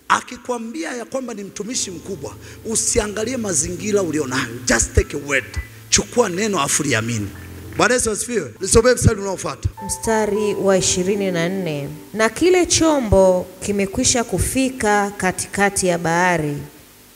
Akikwambia ya kwamba ni mtumishi mkubwa, usiangalie mazingira ulionayo. Just take a word. Chukua neno afu liamini. Bwana Yesu asifiwe. Nisome mstari unaofuata. Mstari wa 24. Na kile chombo kimekwisha kufika katikati ya bahari,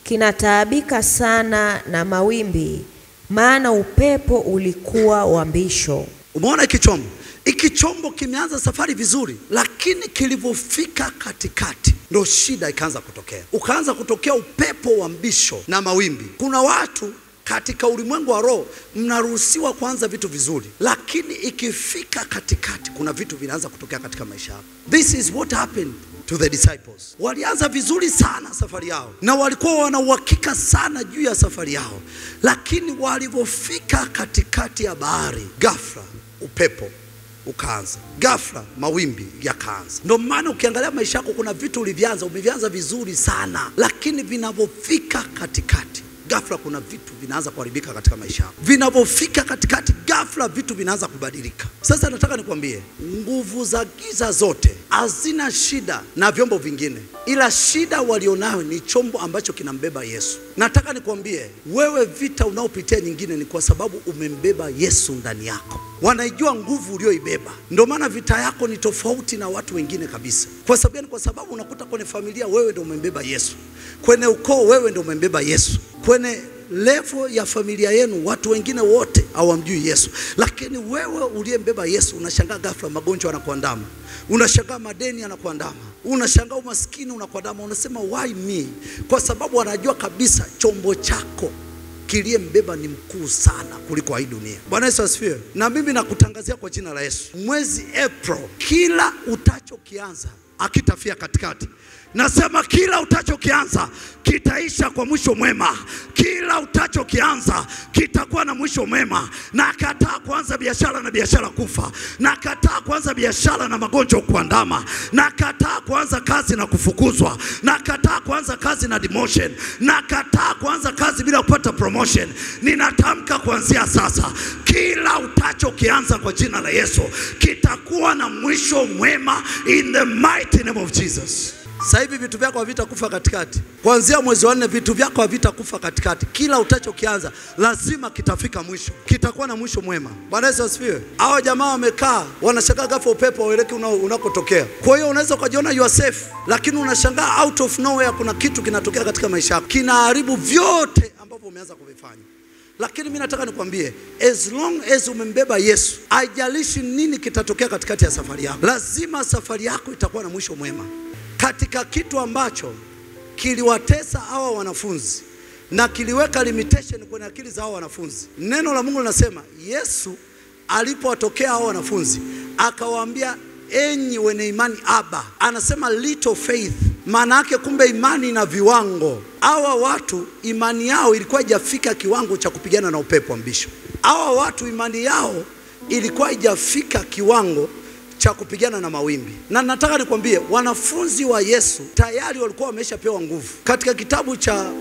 kinataabika sana na mawimbi, maana upepo ulikuwa wa mbisho. Umeona hiki chombo? Hiki chombo kimeanza safari vizuri, lakini kilipofika katikati ndio shida ikaanza kutokea. Ukaanza kutokea upepo wa mbisho na mawimbi. Kuna watu katika ulimwengu wa roho mnaruhusiwa kuanza vitu vizuri, lakini ikifika katikati kuna vitu vinaanza kutokea katika maisha yako. This is what happened to the disciples. Walianza vizuri sana safari yao na walikuwa wana uhakika sana juu ya safari yao, lakini walipofika katikati ya bahari, ghafla upepo ukaanza, ghafla mawimbi yakaanza. Ndio maana ukiangalia maisha yako kuna vitu umevianza vizuri sana, lakini vinapofika katikati ghafla kuna vitu vinaanza kuharibika katika maisha yako. Vinapofika katikati ghafla vitu vinaanza kubadilika. Sasa nataka nikwambie, nguvu za giza zote hazina shida na vyombo vingine, ila shida walionayo ni chombo ambacho kinambeba Yesu. Nataka nikwambie, wewe vita unaopitia nyingine ni kwa sababu umembeba Yesu ndani yako. Wanaijua nguvu ulioibeba. Ndio maana vita yako ni tofauti na watu wengine kabisa. Kwa sababu kwa sababu unakuta kwenye familia wewe ndio umembeba Yesu. Kwenye ukoo wewe ndio umembeba Yesu. Kwenye level ya familia yenu watu wengine wote hawamjui Yesu. Lakini wewe uliyembeba Yesu unashangaa ghafla magonjwa yanakuandama. Unashangaa madeni yanakuandama. Unashangaa umaskini unakuandama. Unasema why me? Kwa sababu anajua kabisa chombo chako kiliyembeba ni mkuu sana kuliko hii dunia. Bwana Yesu asifiwe. Na mimi nakutangazia kwa jina la Yesu, mwezi April kila utachokianza akitafia katikati. Nasema kila utachokianza kitaisha kwa mwisho mwema. Kila utachokianza kitakuwa na mwisho mwema. Na kataa kuanza biashara na biashara kufa. Na kataa kuanza biashara na magonjwa kuandama. Na kataa kuanza kazi na kufukuzwa. Na kataa kuanza kazi na demotion. Na kataa kuanza kazi bila kupata promotion. Ninatamka kuanzia sasa, kila utachokianza kwa jina la Yesu kitakuwa na mwisho mwema in the mighty name of Jesus. Sasa hivi vitu vyako havitakufa katikati. Kuanzia mwezi wa 4 vitu vyako havitakufa katikati. Kila utachokianza lazima kitafika mwisho. Kitakuwa na mwisho mwema. Bwana Yesu asifiwe. Hao jamaa wamekaa wanashangaa ghafla upepo uelekea unakotokea. Kwa hiyo unaweza kujiona you are safe, lakini unashangaa out of nowhere kuna kitu kinatokea katika maisha yako. Kinaharibu vyote ambavyo umeanza kuvifanya. Lakini mimi nataka nikwambie, as long as umembeba Yesu, haijalishi nini kitatokea katikati ya safari yako, lazima safari yako itakuwa na mwisho mwema. Katika kitu ambacho kiliwatesa hawa wanafunzi na kiliweka limitation kwenye akili za hawa wanafunzi, neno la Mungu linasema Yesu alipowatokea hawa wanafunzi akawaambia, enyi wenye imani aba. Anasema little faith. Maana yake kumbe imani na viwango. Hawa watu imani yao ilikuwa haijafika kiwango cha kupigana na upepo wa mbisho. Hawa watu imani yao ilikuwa haijafika kiwango cha kupigana na mawimbi. Na nataka nikwambie, wanafunzi wa Yesu tayari walikuwa wameshapewa nguvu. Katika kitabu cha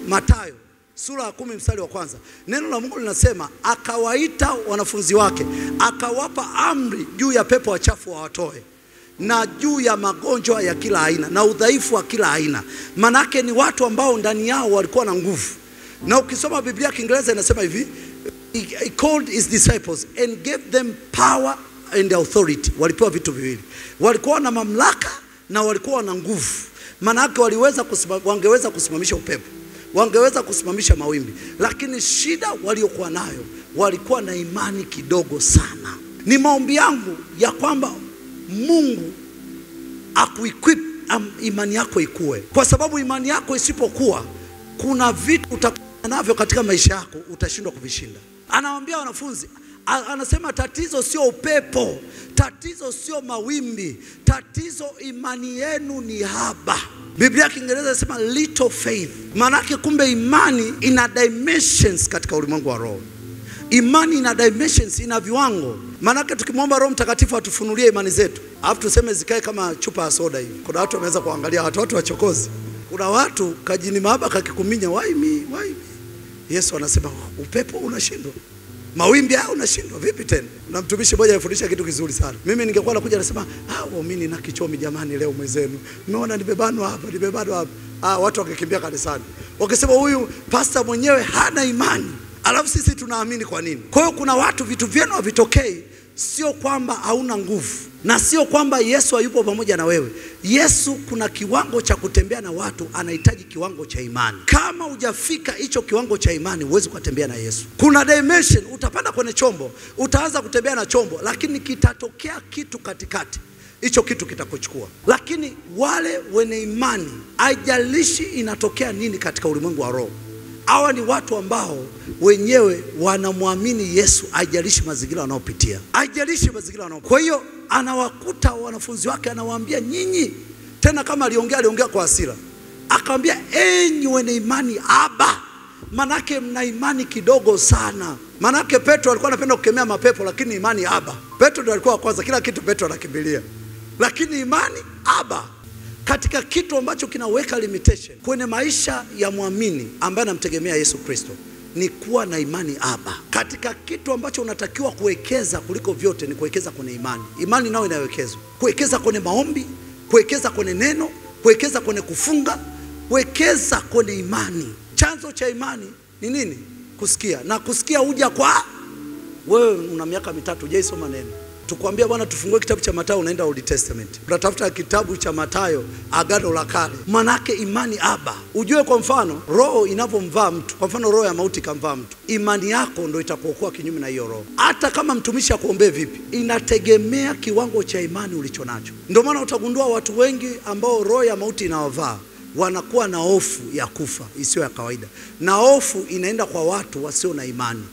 Mathayo sura ya 10 mstari wa 1, neno la Mungu linasema akawaita wanafunzi wake, akawapa amri juu ya pepo wachafu wawatoe, na juu ya magonjwa ya kila aina na udhaifu wa kila aina. Manake ni watu ambao ndani yao walikuwa na nguvu. Na ukisoma Biblia Kiingereza inasema hivi, he called his disciples and gave them power and authority. Walipewa vitu viwili. Walikuwa na mamlaka na walikuwa na nguvu. Manake wangeweza kusimamisha upepo, wangeweza kusimamisha mawimbi. Lakini shida waliokuwa nayo, walikuwa na imani kidogo sana. Ni maombi yangu ya kwamba Mungu akuequip imani yako ikue. Kwa sababu imani yako isipokuwa, kuna vitu utakuwa navyo katika maisha yako utashindwa kuvishinda. Anawaambia wanafunzi, anasema tatizo sio upepo, tatizo sio mawimbi, tatizo imani yenu ni haba. Biblia Kiingereza inasema little faith. Manake kumbe imani ina dimensions katika ulimwengu wa roho. Imani ina dimensions, ina viwango. Manake tukimwomba Roho Mtakatifu atufunulie imani zetu, alafu tuseme zikae kama chupa ya soda hivi. Kuna watu wameweza kuangalia, watu wachokozi. Kuna watu kajini mahaba kakikuminya, why me? Yesu anasema upepo unashindwa, mawimbi haya unashindwa. Vipi tena? Na mtumishi mmoja alifundisha kitu kizuri sana. Mimi ningekuwa nakuja nasema, mimi na kichomi jamani leo mwezenu. Umeona nimebanwa hapa. Watu wakikimbia kanisani. Wakisema huyu pastor mwenyewe hana imani. Alafu sisi tunaamini kwa nini? Kwa hiyo kuna watu vitu vyenu havitokei, sio kwamba hauna nguvu, na sio kwamba Yesu hayupo pamoja na wewe. Yesu kuna kiwango cha kutembea na watu, anahitaji kiwango cha imani. Kama hujafika hicho kiwango cha imani, huwezi kutembea na Yesu. Kuna dimension, utapanda kwenye chombo, utaanza kutembea na chombo, lakini kitatokea kitu katikati, hicho kitu kitakuchukua. Lakini wale wenye imani, haijalishi inatokea nini katika ulimwengu wa roho, hawa ni watu ambao wenyewe wanamwamini Yesu, haijalishi mazingira wanayopitia, haijalishi mazingira wanayopitia. Kwa hiyo anawakuta wanafunzi wake, anawaambia nyinyi, tena kama aliongea kwa hasira, akamwambia enyi wenye imani aba. Manake mna imani kidogo sana. Manake Petro alikuwa anapenda kukemea mapepo, lakini imani aba. Petro ndiye alikuwa kwanza, kila kitu Petro anakimbilia, lakini imani aba. Katika kitu ambacho kinaweka limitation kwenye maisha ya muamini ambaye anamtegemea Yesu Kristo, ni kuwa na imani aba. Katika kitu ambacho unatakiwa kuwekeza kuliko vyote ni kuwekeza kwenye imani. Imani nao inawekezwa. Kuwekeza kwenye maombi, kuwekeza kwenye neno, kuwekeza kwenye kufunga, kuwekeza kwenye imani. Chanzo cha imani ni nini? Kusikia. Na kusikia huja kwa wewe. Una miaka 3 hujaisoma neno, tukwambia bwana tufungue kitabu cha Mathayo, unaenda Old Testament, unatafuta kitabu cha Mathayo Agano la Kale. Manake imani aba. Ujue kwa mfano roho inavyomvaa mtu, kwa mfano roho ya mauti kamvaa mtu, imani yako ndio itakuokoa kinyume na hiyo roho. Hata kama mtumishi akuombee vipi, inategemea kiwango cha imani ulichonacho. Ndio maana utagundua watu wengi ambao roho ya mauti inawavaa wanakuwa na hofu ya kufa isiyo ya kawaida, na hofu inaenda kwa watu wasio na imani.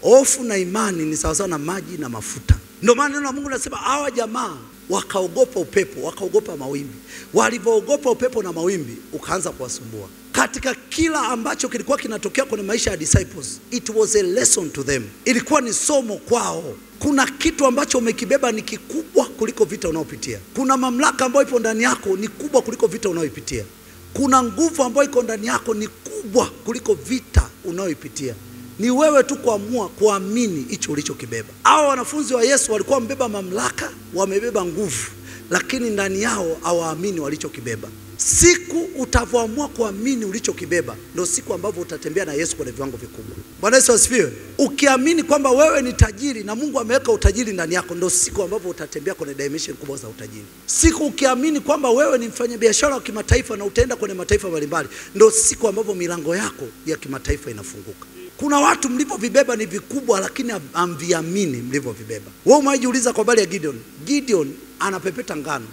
Hofu na imani ni sawa sawa na maji na mafuta. Ndio maana neno la Mungu linasema hawa jamaa wakaogopa upepo, wakaogopa mawimbi. Walipoogopa upepo na mawimbi, ukaanza kuwasumbua. Katika kila ambacho kilikuwa kinatokea kwenye maisha ya disciples, it was a lesson to them. Ilikuwa ni somo kwao. Kuna kitu ambacho umekibeba ni kikubwa kuliko vita unayopitia. Kuna mamlaka ambayo ipo ndani yako ni kubwa kuliko vita unayopitia. Kuna nguvu ambayo iko ndani yako ni kubwa kuliko vita unayopitia. Ni wewe tu kuamua kuamini hicho ulichokibeba. Hao wanafunzi wa Yesu walikuwa wamebeba mamlaka, wamebeba nguvu, lakini ndani yao hawaamini walichokibeba. Siku utavyoamua kuamini ulichokibeba, ndio siku ambavyo utatembea na Yesu kwenye viwango vikubwa. Bwana Yesu asifiwe. Ukiamini kwamba wewe ni tajiri na Mungu ameweka utajiri ndani yako, ndio siku ambavyo utatembea kwenye dimension kubwa za utajiri. Siku ukiamini kwamba wewe ni mfanyabiashara wa kimataifa na utaenda kwenye mataifa mbalimbali, ndio siku ambavyo milango yako ya kimataifa inafunguka. Kuna watu mlivyovibeba ni vikubwa, lakini hamviamini mlivyovibeba. Wewe umejiuliza kwa habari ya Gideon. Gideon anapepeta ngano,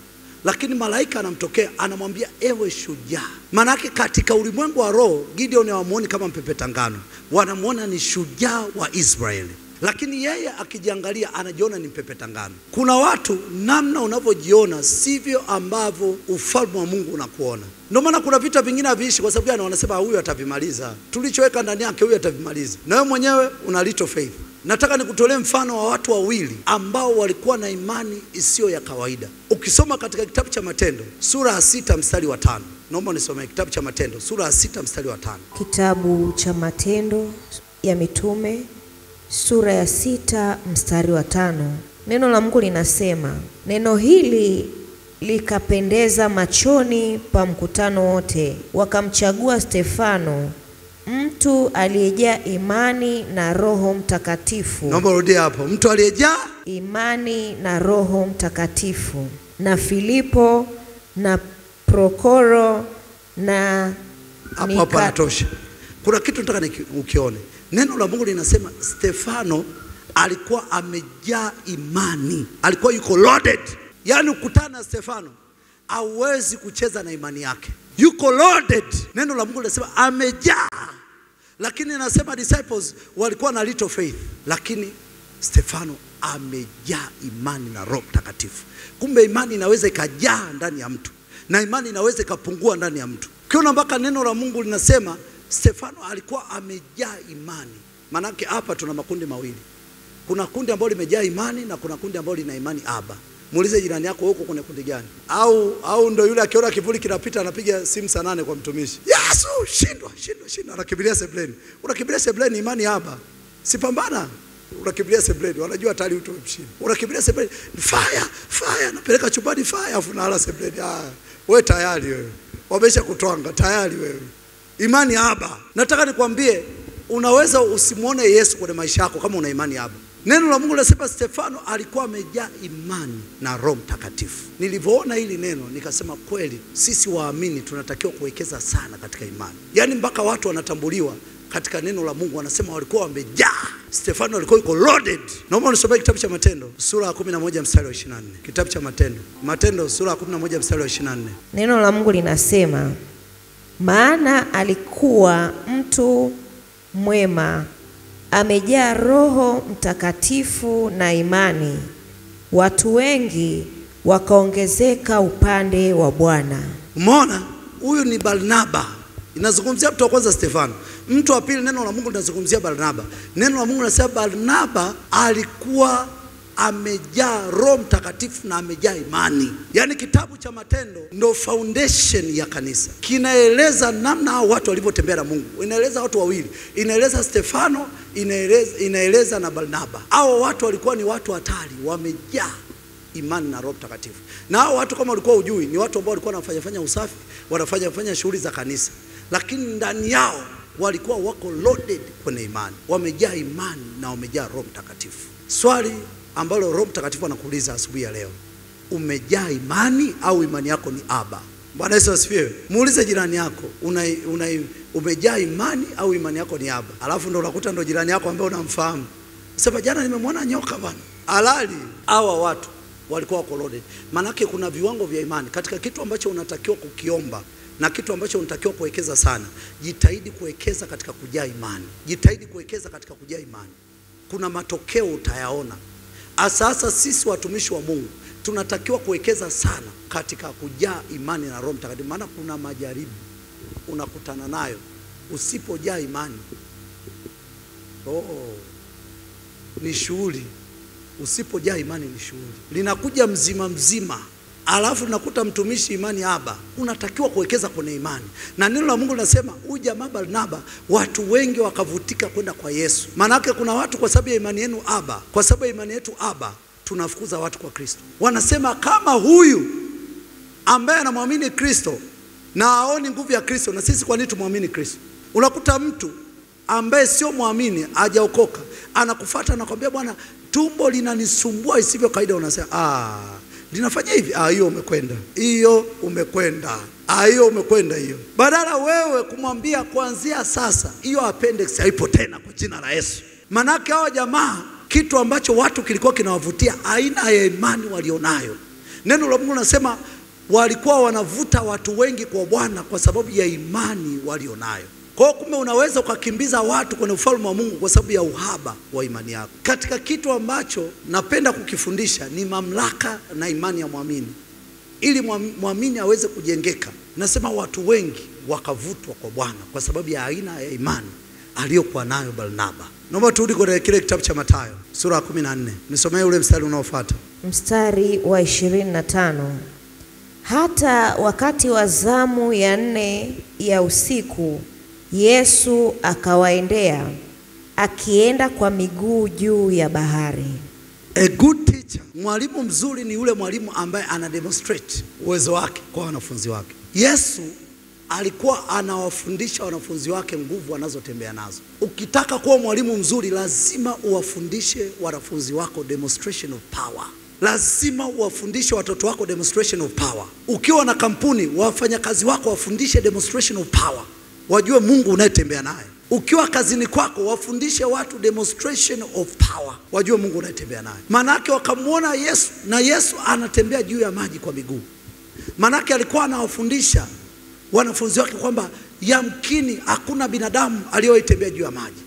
lakini malaika anamtokea anamwambia ewe shujaa. Manake katika ulimwengu wa roho, Gideon hawamuoni kama mpepeta ngano, wanamuona ni shujaa wa Israeli. Lakini yeye akijiangalia anajiona ni mpepeta ngano. Kuna watu namna unavyojiona sivyo ambavyo ufalme wa Mungu unakuona. Ndio maana kuna vita vingine haviishi, kwa sababu gani? Wanasema huyu atavimaliza. Tulichoweka ndani yake huyu atavimaliza. Na wewe mwenyewe una little faith. Nataka nikutolee mfano wa watu wawili ambao walikuwa na imani isiyo ya kawaida. Ukisoma katika kitabu cha Matendo sura ya 6 mstari wa 5. Naomba nisome kitabu cha Matendo sura ya 6 mstari wa 5. Kitabu cha Matendo ya Mitume sura ya 6 mstari wa 5. Neno la Mungu linasema, neno hili likapendeza machoni pa mkutano wote, wakamchagua Stefano, mtu aliyejaa imani na Roho Mtakatifu. Naomba rudi hapo. Mtu aliyejaa imani na Roho Mtakatifu, na Filipo na Prokoro na hapo panatosha. Kuna kitu nataka ukione. Neno la Mungu linasema Stefano alikuwa amejaa imani. Alikuwa yuko loaded. Yaani ukutana na Stefano, hauwezi kucheza na imani yake. Yuko loaded. Neno la Mungu linasema amejaa. Lakini nasema disciples walikuwa na little faith. Lakini Stefano amejaa imani na Roho Mtakatifu. Kumbe imani inaweza ikajaa ndani ya mtu, na imani inaweza ikapungua ndani ya mtu. Ukiona mpaka neno la Mungu linasema Stefano alikuwa amejaa imani. Manake hapa tuna makundi mawili. Kuna kundi ambalo limejaa imani na kuna kundi ambalo lina imani aba. Muulize jirani yako huko kuna kundi gani? Au ndio yule akiona kivuli kinapita anapiga simu saa 8 kwa mtumishi. Yesu, shindwa. Anakimbilia sebleni. Unakimbilia sebleni imani aba. Sipambana. Unakimbilia sebleni, wanajua tayari mtu umemshinda. Unakimbilia sebleni, fire, napeleka chumbani fire afu naala sebleni. Wewe tayari wewe. Wamesha kutwanga tayari wewe. Imani aba. Nataka nikwambie, unaweza usimuone Yesu kwenye maisha yako kama una imani aba. Neno la Mungu linasema Stefano alikuwa amejaa imani na Roho Mtakatifu. Nilivyoona hili neno nikasema kweli sisi waamini tunatakiwa kuwekeza sana katika imani. Yaani mpaka watu wanatambuliwa katika neno la Mungu, wanasema walikuwa wamejaa. Stefano alikuwa yuko loaded. Naomba nisome kitabu cha Matendo sura ya 11 mstari wa 24. Kitabu cha Matendo sura ya 11 mstari wa 24. Neno la Mungu linasema, maana alikuwa mtu mwema, amejaa Roho Mtakatifu na imani, watu wengi wakaongezeka upande wa Bwana. Umeona? Huyu ni Barnaba. Inazungumzia mtu wa kwanza Stefano. Mtu wa pili neno la Mungu linazungumzia Barnaba. Neno la Mungu linasema Barnaba alikuwa amejaa Roho Mtakatifu na amejaa imani. Yaani kitabu cha Matendo ndio foundation ya kanisa. Kinaeleza namna hao watu walivyotembea na Mungu. Inaeleza watu wawili. Inaeleza Stefano, inaeleza na Barnaba. Hao watu walikuwa ni watu hatari, wamejaa imani na Roho Mtakatifu. Na hao watu kama ulikuwa hujui, ni watu ambao walikuwa wanafanya usafi, wanafanya shughuli za kanisa. Lakini ndani yao walikuwa wako loaded kwenye imani. Wamejaa imani na wamejaa Roho Mtakatifu. Swali ambalo Roho Mtakatifu anakuuliza asubuhi ya leo, umejaa imani au imani yako ni aba? Bwana Yesu asifiwe. Muulize jirani yako, umejaa imani au imani yako ni aba? Alafu ndo unakuta ndo jirani yako ambaye unamfahamu. Sema jana nimemwona nyoka bwana. Halali. Hawa watu walikuwa wako loaded. Manake kuna viwango vya imani. Katika kitu ambacho unatakiwa kukiomba na kitu ambacho unatakiwa kuwekeza sana, jitahidi kuwekeza katika kujaa imani. Jitahidi kuwekeza katika kujaa imani. Kuna matokeo utayaona. Sasa sisi watumishi wa Mungu tunatakiwa kuwekeza sana katika kujaa imani na Roho Mtakatifu, maana kuna majaribu unakutana nayo usipojaa imani. Ni shughuli. Usipojaa imani ni shughuli. Linakuja mzima mzima. Alafu nakuta mtumishi imani haba. Unatakiwa kuwekeza kwenye imani. Na neno la Mungu linasema huyu jamaa Barnaba watu wengi wakavutika kwenda kwa Yesu. Maana yake kuna watu kwa sababu ya imani yenu haba, kwa sababu ya imani yetu haba, tunafukuza watu kwa Kristo. Wanasema kama huyu ambaye anamwamini Kristo na aoni nguvu ya Kristo, na sisi kwa nini tumwamini Kristo? Unakuta mtu ambaye sio muamini hajaokoka anakufuata na kwambia bwana, tumbo linanisumbua isivyo kawaida. Unasema linafanya hivi, hiyo umekwenda, hiyo umekwenda, hiyo umekwenda hiyo. Badala wewe kumwambia kuanzia sasa hiyo appendix haipo tena kwa jina la Yesu. Manake hao jamaa kitu ambacho watu kilikuwa kinawavutia aina ya imani walionayo. Neno la Mungu linasema walikuwa wanavuta watu wengi kwa Bwana kwa sababu ya imani walionayo. Kwa hiyo kumbe unaweza ukakimbiza watu kwenye ufalme wa Mungu kwa sababu ya uhaba wa imani yako. Katika kitu ambacho napenda kukifundisha ni mamlaka na imani ya muamini. Ili muamini aweze kujengeka. Nasema watu wengi wakavutwa kwa Bwana kwa sababu ya aina ya imani aliyokuwa nayo Barnaba. Naomba turudi kwa kile kitabu cha Mathayo sura ya 14. Nisomee ule mstari unaofuata. Mstari wa 25. Hata wakati wa zamu ya 4 ya usiku Yesu akawaendea akienda kwa miguu juu ya bahari. A good teacher, mwalimu mzuri ni yule mwalimu ambaye ana demonstrate uwezo wake kwa wanafunzi wake. Yesu alikuwa anawafundisha wanafunzi wake nguvu wanazotembea nazo. Ukitaka kuwa mwalimu mzuri lazima uwafundishe wanafunzi wako demonstration of power. Lazima uwafundishe watoto wako demonstration of power. Ukiwa na kampuni, wafanyakazi wako wafundishe demonstration of power. Wajue Mungu unayetembea naye. Ukiwa kazini kwako wafundishe watu demonstration of power. Wajue Mungu unayetembea naye. Manake wakamuona Yesu na Yesu anatembea juu ya maji kwa miguu. Manake alikuwa anawafundisha wanafunzi wake kwamba yamkini hakuna binadamu aliyetembea juu ya maji,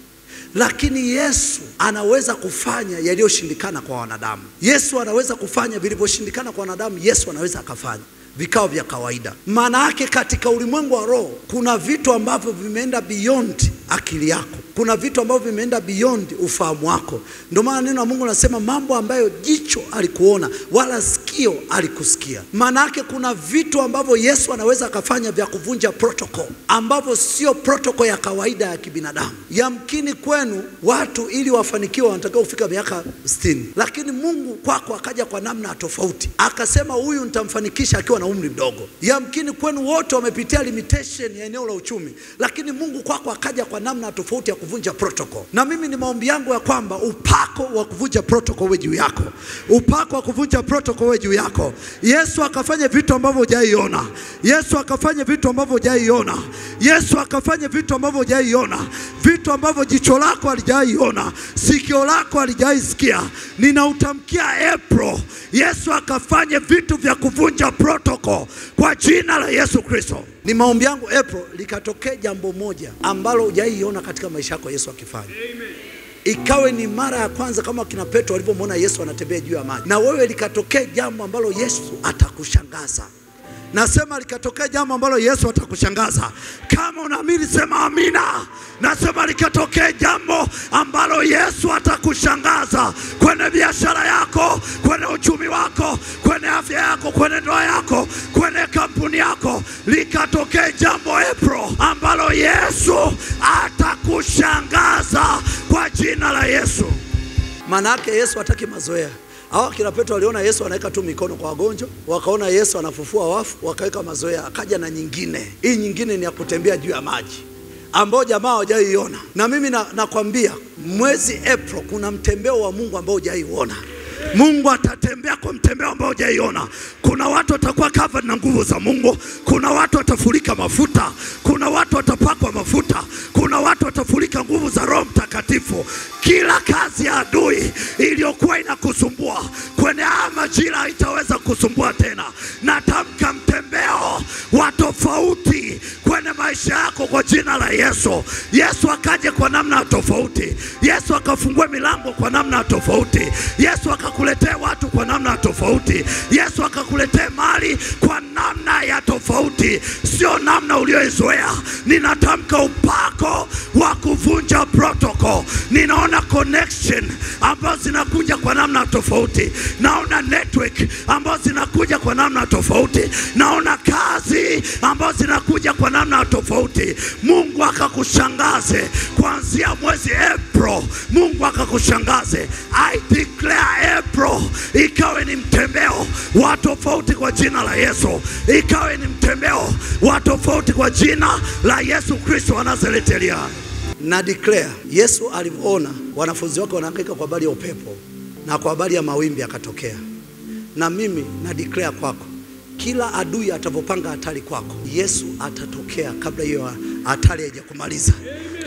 lakini Yesu anaweza kufanya yaliyoshindikana kwa wanadamu. Yesu anaweza kufanya vilivyoshindikana kwa wanadamu. Yesu anaweza akafanya vikao vya kawaida. Maana yake katika ulimwengu wa roho kuna vitu ambavyo vimeenda beyond akili yako. Kuna vitu ambavyo vimeenda beyond ufahamu wako. Ndio maana neno la Mungu linasema mambo ambayo jicho alikuona wala sikio alikusikia. Maana yake kuna vitu ambavyo Yesu anaweza akafanya vya kuvunja protocol, ambavyo sio protocol ya kawaida ya kibinadamu. Yamkini kwenu watu ili wafanikiwe wanatakiwa kufika miaka 60, lakini Mungu kwako akaja kwa namna tofauti. Akasema huyu nitamfanikisha akiwa na umri mdogo. Yamkini kwenu wote wamepitia limitation ya eneo la uchumi, lakini Mungu kwako akaja kwa namna tofauti ya kuvunja protocol. Na mimi ni maombi yangu ya kwamba upako wa kuvunja protocol uwe juu yako. Upako wa kuvunja protocol uwe juu yako. Yesu akafanya vitu ambavyo hujaiona. Yesu akafanya vitu ambavyo hujaiona. Yesu akafanya vitu ambavyo hujaiona. Vitu ambavyo jicho lako halijaiona, sikio lako halijaisikia. Ninautamkia April, Yesu akafanya vitu vya kuvunja protocol kwa jina la Yesu Kristo. Ni maombi yangu April likatokea jambo moja ambalo hujaiona katika maisha yako Yesu akifanya. Amen. Ikawe ni mara ya kwanza kama kina Petro walipomwona Yesu anatembea juu ya maji. Na wewe likatokea jambo ambalo Yesu atakushangaza. Nasema likatokea jambo ambalo Yesu atakushangaza. Kama unaamini sema amina. Nasema likatokea jambo ambalo Yesu atakushangaza kwenye biashara yako, kwenye uchumi wako, kwenye afya yako, kwenye ndoa yako, kwenye kampuni yako. Likatokea jambo April ambalo Yesu atakushangaza kwa jina la Yesu. Maana yake Yesu hataki mazoea. Hawa kina Petro waliona Yesu anaweka tu mikono kwa wagonjwa, wakaona Yesu anafufua wafu, wakaweka mazoea. Akaja na nyingine. Hii nyingine ni ya kutembea juu ya maji, ambao jamaa hawajaiona. Na mimi nakwambia mwezi April kuna mtembeo wa Mungu ambao hujaiona. Mungu atatembea kwa mtembeo ambao hujaiona. Kuna watu watakuwa covered na nguvu za Mungu. Kuna watu watafurika mafuta. Kuna watu watapakwa mafuta. Kuna watu watafurika nguvu za Roho Mtakatifu. Kila kazi ya adui iliyokuwa inakusumbua kwenye majira haitaweza kusumbua tena. Natamka mtembeo wa tofauti kwenye maisha yako kwa jina la Yesu. Yesu akaje kwa namna tofauti. Yesu akafungue milango kwa namna tofauti. Yesu akakuletea watu kwa namna tofauti. Yesu akakuletea mali kwa namna ya tofauti, sio namna ulioizoea. Ninatamka upako wa kuvunja protocol. Ninaona connection ambazo zinakuja kwa namna tofauti. Naona network ambazo zinakuja kwa namna tofauti. Naona kazi ambazo zinakuja kwa namna tofauti. Mungu akakushangaze kuanzia mwezi April. Mungu akakushangaze. I declare April ikawe ni mtembeo wa tofauti kwa jina la Yesu. Ikawe ni mtembeo wa tofauti kwa jina la Yesu Kristo wa Nazareti. Na declare Yesu alipoona wanafunzi wake wanahangaika kwa habari ya upepo na kwa habari ya mawimbi akatokea. Na mimi na declare kwako, kila adui atapopanga hatari kwako, Yesu atatokea kabla hiyo hatari haijakumaliza.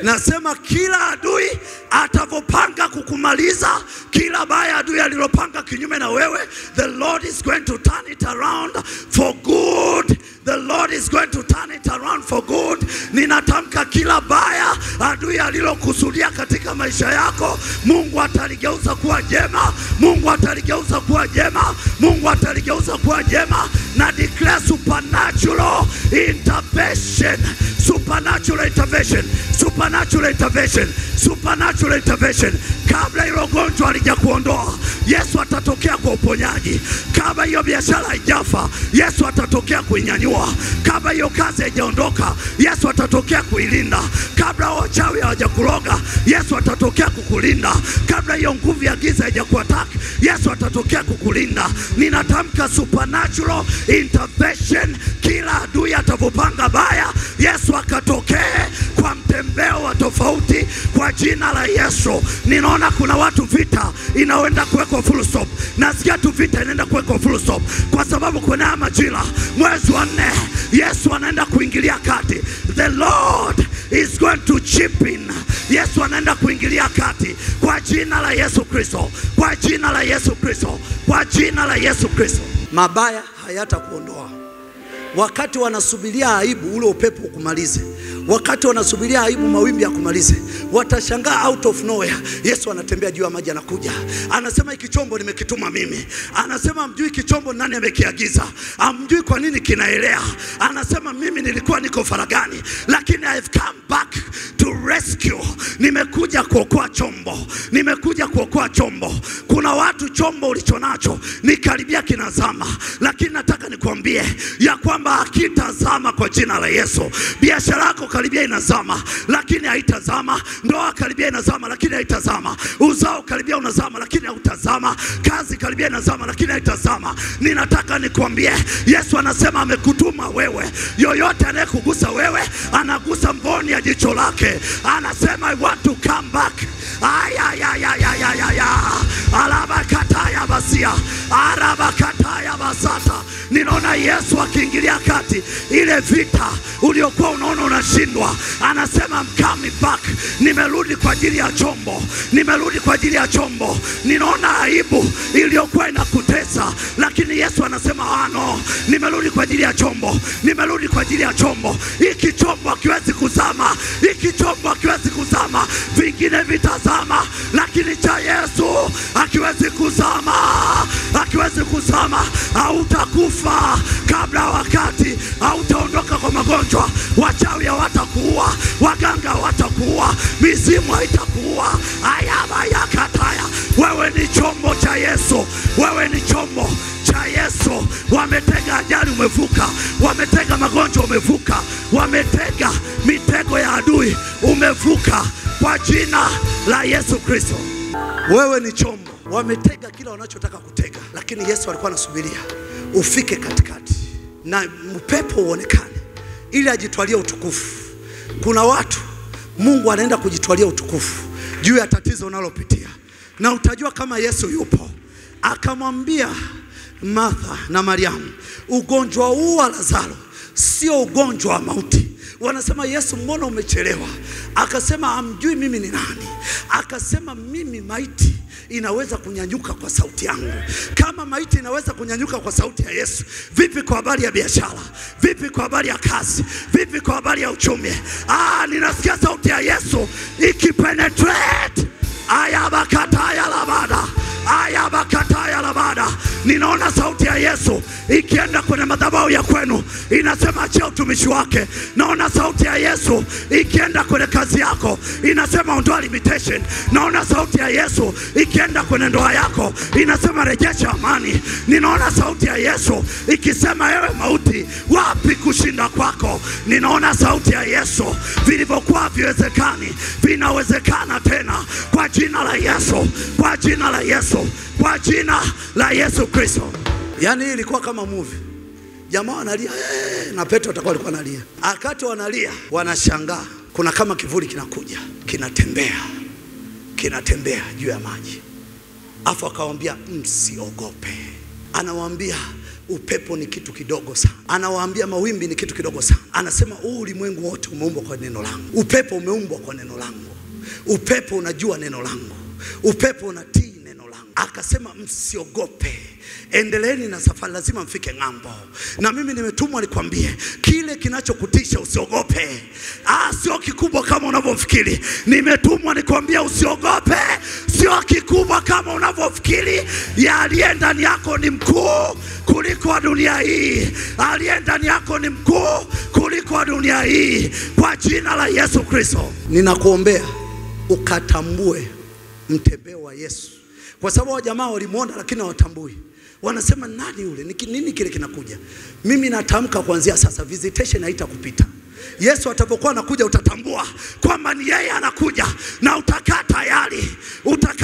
Nasema kila adui atapopanga kukumaliza, kila baya adui alilopanga kinyume na wewe, the Lord is going to turn it around for good. The Lord is going to turn it around for good. Ninatamka kila baya adui alilokusudia katika maisha yako, Mungu ataligeuza kuwa jema. Mungu ataligeuza kuwa jema. Mungu ataligeuza kuwa jema. Na declare supernatural intervention. Supernatural intervention. Supernatural intervention. Supernatural intervention. Kabla hilo gonjwa halijakuondoa, Yesu atatokea kwa uponyaji. Kabla hiyo biashara haijafa, Yesu atatokea kuinyanyua. Kabla hiyo kazi haijaondoka, Yesu atatokea kuilinda. Kabla wachawi hawajakuroga, Yesu atatokea kukulinda. Kabla hiyo nguvu ya giza haijakuattack, Yesu atatokea kukulinda. Ninatamka supernatural intervention. Kila adui atapopanga baya, Yesu akatokee kwa mtembeo wa tofauti kwa jina la Yesu. Ninaona kuna watu vita inaenda kuwekwa full stop. Nasikia tu vita inaenda kuwekwa full stop kwa sababu kuna majira mwezi wa 4 Yesu anaenda kuingilia kati. The Lord is going to chip in. Yesu anaenda kuingilia kati kwa jina la Yesu Kristo. Kwa jina la Yesu Kristo. Kwa jina la Yesu Kristo. Mabaya hayatakuondoa. Wakati wanasubiria aibu ule upepo ukumalize, wakati wanasubiria aibu mawimbi ya kumalize, watashangaa out of nowhere Yesu anatembea juu ya maji, anakuja anasema hiki chombo nimekituma mimi. Anasema mjui kichombo nani amekiagiza, amjui kwa nini kinaelea. Anasema mimi nilikuwa niko faragani, lakini I've come back to rescue. Nimekuja kuokoa chombo. Nimekuja kuokoa chombo. Kuna watu chombo ulichonacho ni karibia kinazama, lakini nataka nikwambie ya kwamba hakitazama kwa jina la Yesu. Biashara yako karibia inazama lakini haitazama. Ndoa karibia inazama lakini haitazama. Uzao karibia unazama lakini hautazama. Kazi karibia inazama lakini haitazama. Ninataka nikwambie Yesu anasema amekutuma wewe. Yoyote anayekugusa wewe anagusa mboni ya jicho lake. Anasema I want to come back. Alabakataya basia. Arabakataya basata. Ninaona Yesu akiingilia kati ile vita uliokuwa unaona unashindwa. Anasema I'm coming back. Nimerudi kwa ajili ya chombo. Nimerudi kwa ajili ya chombo. Ninaona aibu iliyokuwa inakutesa, lakini Yesu anasema no, nimerudi kwa ajili ya chombo. Nimerudi kwa ajili ya chombo. Hiki chombo hakiwezi kuzama. Hiki chombo hakiwezi kuzama. Vingine vitazama, lakini cha Yesu hakiwezi kuzama. Hakiwezi kuzama. Hautakufa kabla wakati. Hautaondoka kwa magonjwa. Wachawi hawatakuua. Waganga hawatakuua. Mizimu haitakuua. Ayaba yakataya. Wewe ni chombo cha Yesu. Wewe ni chombo cha Yesu. Wametega ajali umevuka. Wametega magonjwa umevuka. Wametega mitego ya adui umevuka kwa jina la Yesu Kristo. Wewe ni chombo. Wametega kila wanachotaka kutega, lakini Yesu alikuwa anasubiria ufike katikati na upepo uonekane ili ajitwalie utukufu. Kuna watu Mungu anaenda kujitwalia utukufu juu ya tatizo unalopitia, na utajua kama Yesu yupo. Akamwambia Martha na Mariamu, ugonjwa huu wa Lazaro sio ugonjwa wa mauti. Wanasema Yesu, mbona umechelewa? Akasema hamjui mimi ni nani. Akasema mimi maiti inaweza kunyanyuka kwa sauti yangu. Kama maiti inaweza kunyanyuka kwa sauti ya Yesu, vipi kwa habari ya biashara? Vipi kwa habari ya kazi? Vipi kwa habari ya uchumi? Ninasikia sauti ya Yesu ikipenetrate. Ayabakataya labada. Ninaona sauti ya Yesu ikienda kwenye madhabahu ya kwenu, inasema achia utumishi wake. Naona sauti ya Yesu ikienda kwenye kazi yako, inasema ondoa limitation. Naona sauti ya Yesu ikienda kwenye ndoa yako, inasema rejesha amani. Ninaona sauti ya Yesu ikisema ewe mauti, wapi kushinda kwako? Ninaona sauti ya Yesu, vilivyokuwa haviwezekani vinawezekana tena kwa jina la Yesu, kwa jina la Yesu, kwa jina la Yesu Kristo. Yani hii ilikuwa kama movie. Jamaa wanalia na Petro atakuwa alikuwa analia. Akati wanalia, wanashangaa kuna kama kivuli kinakuja, kinatembea juu ya maji. Afu akawaambia msiogope. Anawaambia upepo ni kitu kidogo sana. Anawaambia mawimbi ni kitu kidogo sana. Anasema ulimwengu wote umeumbwa kwa neno langu. Upepo umeumbwa kwa neno langu. Upepo unajua neno langu. Upepo unatii neno langu. Akasema msiogope. Endeleeni na safari, lazima mfike ng'ambo. Na mimi nimetumwa nikwambie, kile kinachokutisha usiogope. Sio kikubwa kama unavyofikiri. Nimetumwa nikwambie usiogope. Sio kikubwa kama unavyofikiri. Aliye ndani yako ni mkuu kuliko dunia hii. Aliye ndani yako ni mkuu kuliko dunia hii. Kwa jina la Yesu Kristo. Ninakuombea ukatambue mtembeo wa Yesu. Kwa sababu wa jamaa walimuona lakini hawatambui. Wanasema nani yule? Nini kile kinakuja? Mimi natamka kuanzia sasa visitation haitakupita. Yesu atapokuwa anakuja utatambua kwamba ni yeye anakuja, na utakaa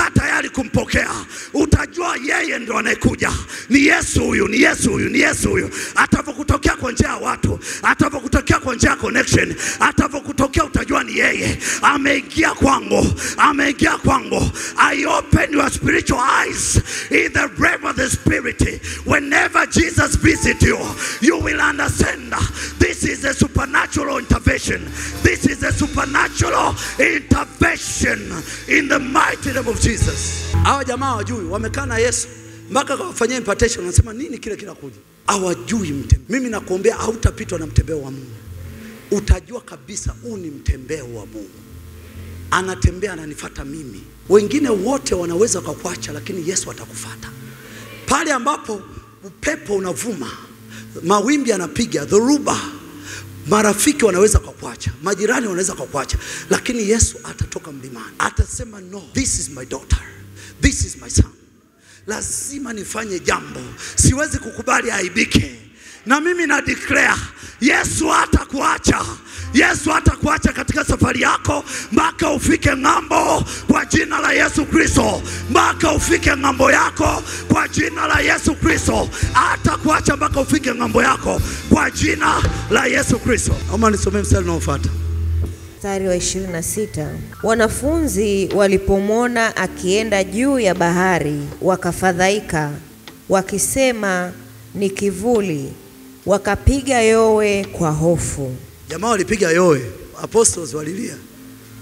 tayari kumpokea. Utajua yeye ndio anayekuja. Ni Yesu huyu. Atapokutokea kwa njia ya watu, atapokutokea kwa njia ya connection, atapokutokea utajua ni yeye. Ameingia kwangu. I open your spiritual eyes in the realm of the spirit. Whenever Jesus visits you, you will understand this is a supernatural intervention. This is a supernatural intervention in the mighty name of Jesus. Hawa jamaa hawajui, wamekaa na Yesu mpaka kawafanyia impartation. Wanasema nini kile kinakuja? Hawajui mtembeo. Mimi nakuombea hautapitwa na mtembeo wa Mungu. Utajua kabisa huu ni mtembeo wa Mungu. Anatembea, ananifuata mimi. Wengine wote wanaweza kukuacha, lakini Yesu atakufuata. Pale ambapo upepo unavuma, mawimbi yanapiga, dhoruba, marafiki wanaweza kukuacha, majirani wanaweza kukuacha, lakini Yesu atatoka mlimani. Atasema no, this is my daughter. This is my son. Lazima nifanye jambo. Siwezi kukubali aibike. Na mimi na declare, Yesu hatakuacha. Yesu hatakuacha katika safari yako mpaka ufike ng'ambo kwa jina la Yesu Kristo. Mpaka ufike ng'ambo yako kwa jina la Yesu Kristo. Hatakuacha mpaka ufike ng'ambo yako kwa jina la Yesu Kristo. Naomba nisome mstari unaofuata. Mstari wa 26. Wanafunzi walipomwona akienda juu ya bahari wakafadhaika, wakisema ni kivuli, wakapiga yowe kwa hofu. Jamaa walipiga yowe, apostles walilia.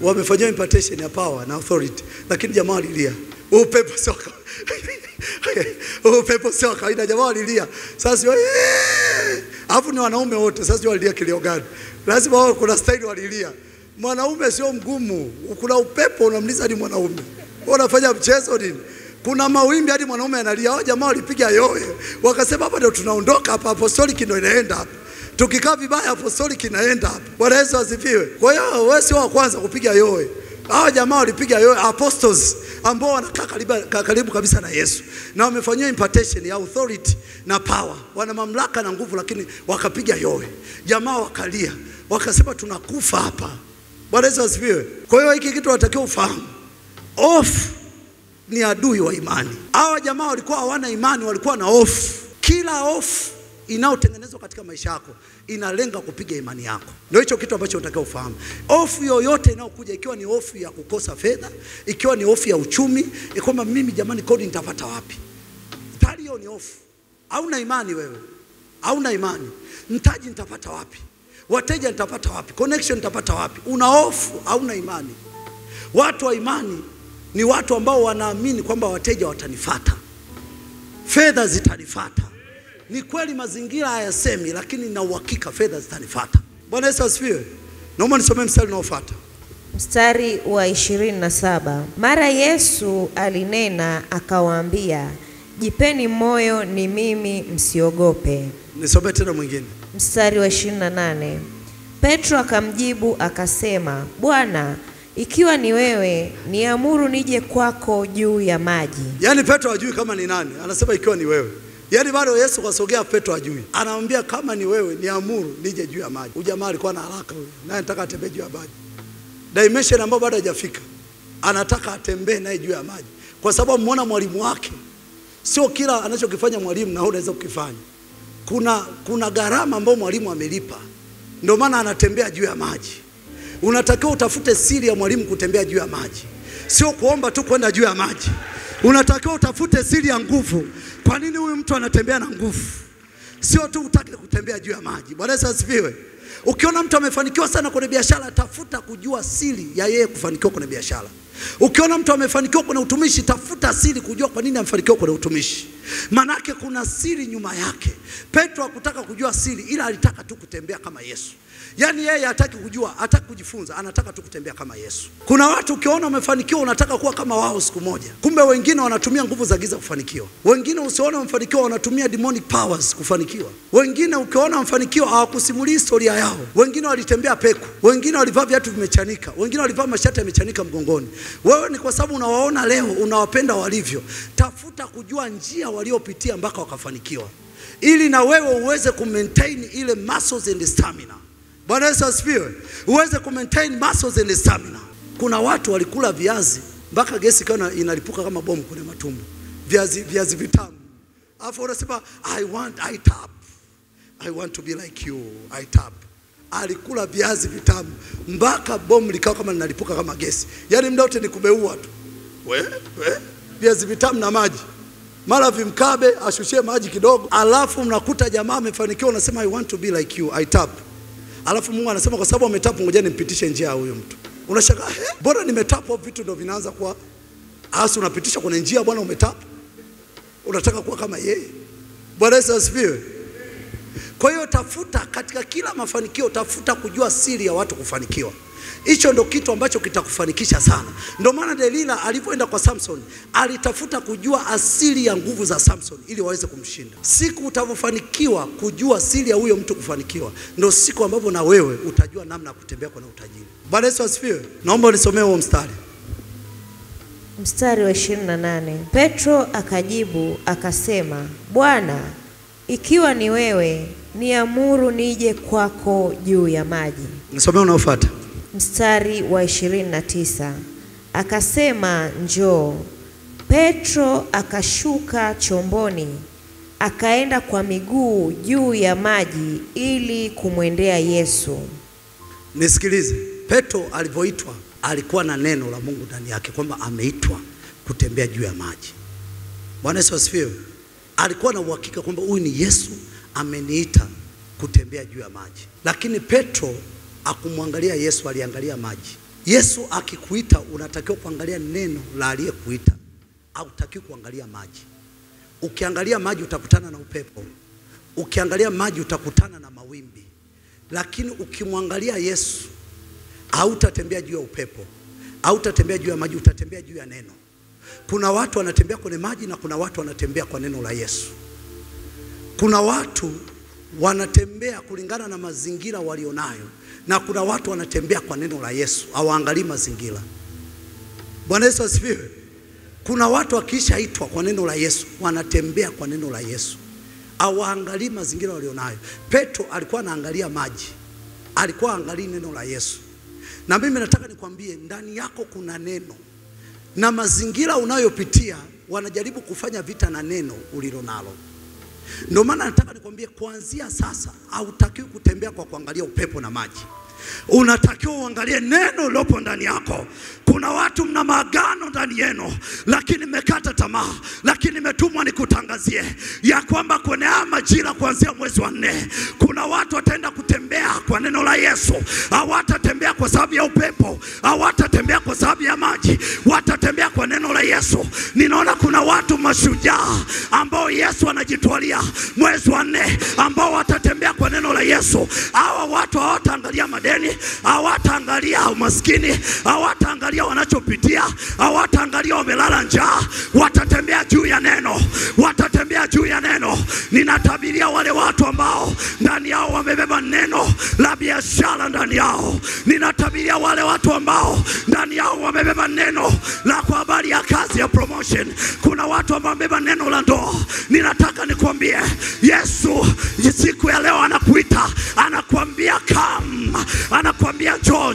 Wamefanyia impartation ya power na authority, lakini jamaa walilia. Upepo soka. Upepo soka, ina jamaa walilia. Sasa hapo ni wanaume wote, sasa walilia kilio gani? Lazima wao kuna style walilia. Mwanaume sio mgumu. Kuna upepo unamliza ni mwanaume. Unafanya mchezo nini? Kuna mawimbi hadi mwanaume analia. Hao jamaa walipiga yowe. Wakasema hapa ndio tunaondoka hapa, apostolic ndio inaenda hapa. Tukikaa vibaya apostolic inaenda hapa. Bwana Yesu asifiwe. Kwa hiyo wewe sio wa kwanza kupiga yowe. Hao jamaa walipiga yowe, apostles ambao wanakaa karibu kabisa na Yesu. Na wamefanyia impartation ya authority na power. Wana mamlaka na nguvu, lakini wakapiga yowe. Jamaa wakalia. Wakasema tunakufa hapa. Bwana Yesu asifiwe. Kwa hiyo hiki kitu watakiwa ufahamu. Hofu ni adui wa imani. Hawa jamaa walikuwa hawana imani, walikuwa na hofu. Kila hofu inayotengenezwa katika maisha yako inalenga kupiga imani yako. Ndio hicho kitu ambacho unatakiwa ufahamu. Hofu yoyote inayokuja, ikiwa ni hofu ya kukosa fedha, ikiwa ni hofu ya uchumi, kwamba mimi jamani kodi nitapata wapi? Tayari hiyo ni hofu. Hauna imani wewe. Hauna imani. Mtaji nitapata wapi? Wateja nitapata wapi? Connection nitapata wapi? Una hofu, hauna imani. Watu wa imani ni watu ambao wanaamini kwamba wateja watanifuata, fedha zitanifuata. Ni kweli mazingira hayasemi, lakini na uhakika fedha zitanifuata. Bwana Yesu asifiwe. Naomba nisome mstari unaofuata. Mstari wa 27. Mara Yesu alinena akawaambia, jipeni moyo, ni mimi, msiogope. Nisome tena mwingine. Mstari wa 28. Petro akamjibu akasema, Bwana, ikiwa ni wewe, niamuru nije kwako juu ya maji. Yaani Petro hajui kama ni nani, anasema ikiwa ni wewe. Yaani bado Yesu kasogea, Petro hajui. Anamwambia kama ni wewe, niamuru nije juu ya maji. Huyu jamaa alikuwa na haraka huyo. Naye anataka atembee juu ya maji. Dimension ambayo bado hajafika. Anataka atembee naye juu ya maji. Kwa sababu muona mwalimu wake. Sio kila anachokifanya mwalimu na unaweza kukifanya. Kuna gharama ambayo mwalimu amelipa. Ndio maana anatembea juu ya maji. Unatakiwa utafute siri ya mwalimu kutembea juu ya maji. Sio kuomba tu kwenda juu ya maji. Unatakiwa utafute siri ya nguvu. Kwa nini huyu mtu anatembea na nguvu? Sio tu utake kutembea juu ya maji. Bwana Yesu asifiwe. Ukiona mtu amefanikiwa sana kwenye biashara, tafuta kujua siri ya yeye kufanikiwa kwenye biashara. Ukiona mtu amefanikiwa kwenye utumishi, tafuta siri kujua kwa nini amefanikiwa kwenye utumishi. Manake kuna siri nyuma yake. Petro hakutaka kujua siri, ila alitaka tu kutembea kama Yesu. Yaani yeye hataki kujua, hataki kujifunza, anataka tu kutembea kama Yesu. Kuna watu ukiona wamefanikiwa unataka kuwa kama wao siku moja. Kumbe wengine wanatumia nguvu za giza kufanikiwa. Wengine usiona wamefanikiwa wanatumia demonic powers kufanikiwa. Wengine ukiona wamefanikiwa hawakusimulii historia yao. Wengine walitembea peku, wengine walivaa viatu vimechanika, wengine walivaa mashati yamechanika mgongoni. Wewe ni kwa sababu unawaona leo, unawapenda walivyo. Tafuta kujua njia waliopitia mpaka wakafanikiwa, ili na wewe uweze kumaintain ile muscles and stamina. Bwana Yesu asifiwe. Uweze kumaintain muscles and stamina. Kuna watu walikula viazi mpaka gesi kana inalipuka kama bomu kwenye matumbo. Viazi vitamu. Alafu unasema I want to be like you. I tap. Alikula viazi vitamu mpaka bomu likao kama linalipuka kama gesi. Yaani muda wote ni kubeua tu. Viazi vitamu na maji. Mara vimkabe ashushie maji kidogo. Alafu mnakuta jamaa amefanikiwa, unasema I want to be like you. I tap. Alafu Mungu anasema kwa sababu ametapu, ngoja nimpitishe njia ya huyo mtu. Unashangaa, bora nimetapu, vitu ndio vinaanza kuwa hasa unapitisha kwenye njia. Bwana umetapu, unataka kuwa kama yeye. Bwana Yesu asifiwe. Kwa hiyo tafuta katika kila mafanikio, tafuta kujua siri ya watu kufanikiwa. Hicho ndo kitu ambacho kitakufanikisha sana. Ndio maana Delila alipoenda kwa Samson, alitafuta kujua asili ya nguvu za Samson ili waweze kumshinda. Siku utavofanikiwa kujua siri ya huyo mtu kufanikiwa, ndio siku ambapo na wewe utajua namna ya kutembea kwa utajiri. Bwana Yesu asifiwe. Naomba nisomee huo mstari. Mstari wa 28. Petro akajibu akasema, Bwana, ikiwa ni wewe, niamuru nije kwako juu ya maji. Nisomee unaofuata. Mstari wa 29. Akasema, njoo. Petro akashuka chomboni, akaenda kwa miguu juu ya maji ili kumwendea Yesu. Nisikilize, Petro alipoitwa alikuwa na neno la Mungu ndani yake kwamba ameitwa kutembea juu ya maji. Bwana Yesu asifiwe. Alikuwa na uhakika kwamba huyu ni Yesu ameniita kutembea juu ya maji. Lakini Petro akumwangalia Yesu, aliangalia maji. Yesu akikuita unatakiwa kuangalia neno la aliyekuita, au utakiwa kuangalia maji. Ukiangalia maji utakutana na upepo. Ukiangalia maji utakutana na mawimbi. Lakini ukimwangalia Yesu, hautatembea juu ya upepo, hautatembea juu ya maji, utatembea juu ya neno. Kuna watu wanatembea kwenye maji na kuna watu wanatembea kwa neno la Yesu. Kuna watu wanatembea kulingana na mazingira walionayo, na kuna watu wanatembea kwa neno la Yesu, hawaangalii mazingira. Bwana Yesu asifiwe. Kuna watu wakishaitwa kwa neno la Yesu, wanatembea kwa neno la Yesu, hawaangalii mazingira walionayo. Petro alikuwa anaangalia maji, alikuwa anaangalia neno la Yesu. Na mimi nataka nikwambie, ndani yako kuna neno, na mazingira unayopitia wanajaribu kufanya vita na neno ulilonalo. Ndio maana nataka nikwambie, kuanzia sasa hautakiwi kutembea kwa kuangalia upepo na maji. Unatakiwa uangalie neno lilopo ndani yako. Kuna watu mna maagano ndani yenu, lakini mmekata tamaa. Lakini nimetumwa nikutangazie ya kwamba kwenye majira kuanzia mwezi wa 4, kuna watu wataenda kutembea kwa neno la Yesu. Hawatatembea kwa sababu ya upepo, hawatatembea kwa sababu ya maji, watatembea kwa Yesu. Ninaona kuna watu mashujaa ambao Yesu anajitwalia mwezi wa 4, ambao watatembea kwa neno la Yesu. Hawa watu hawataangalia madeni, hawataangalia umaskini, hawataangalia wanachopitia, hawataangalia wamelala njaa. Watatembea juu ya neno, watatembea juu ya neno. Ninatabiria wale watu ambao ndani yao wamebeba neno la biashara ndani yao. Ninatabiria wale watu ambao ndani yao wamebeba neno la kwa habari ya kazi ya promotion. Kuna watu ambao wamebeba neno la ndoa. Ninataka nikwambie, Yesu siku ya leo anakuita, anakuambia come, anakuambia njoo.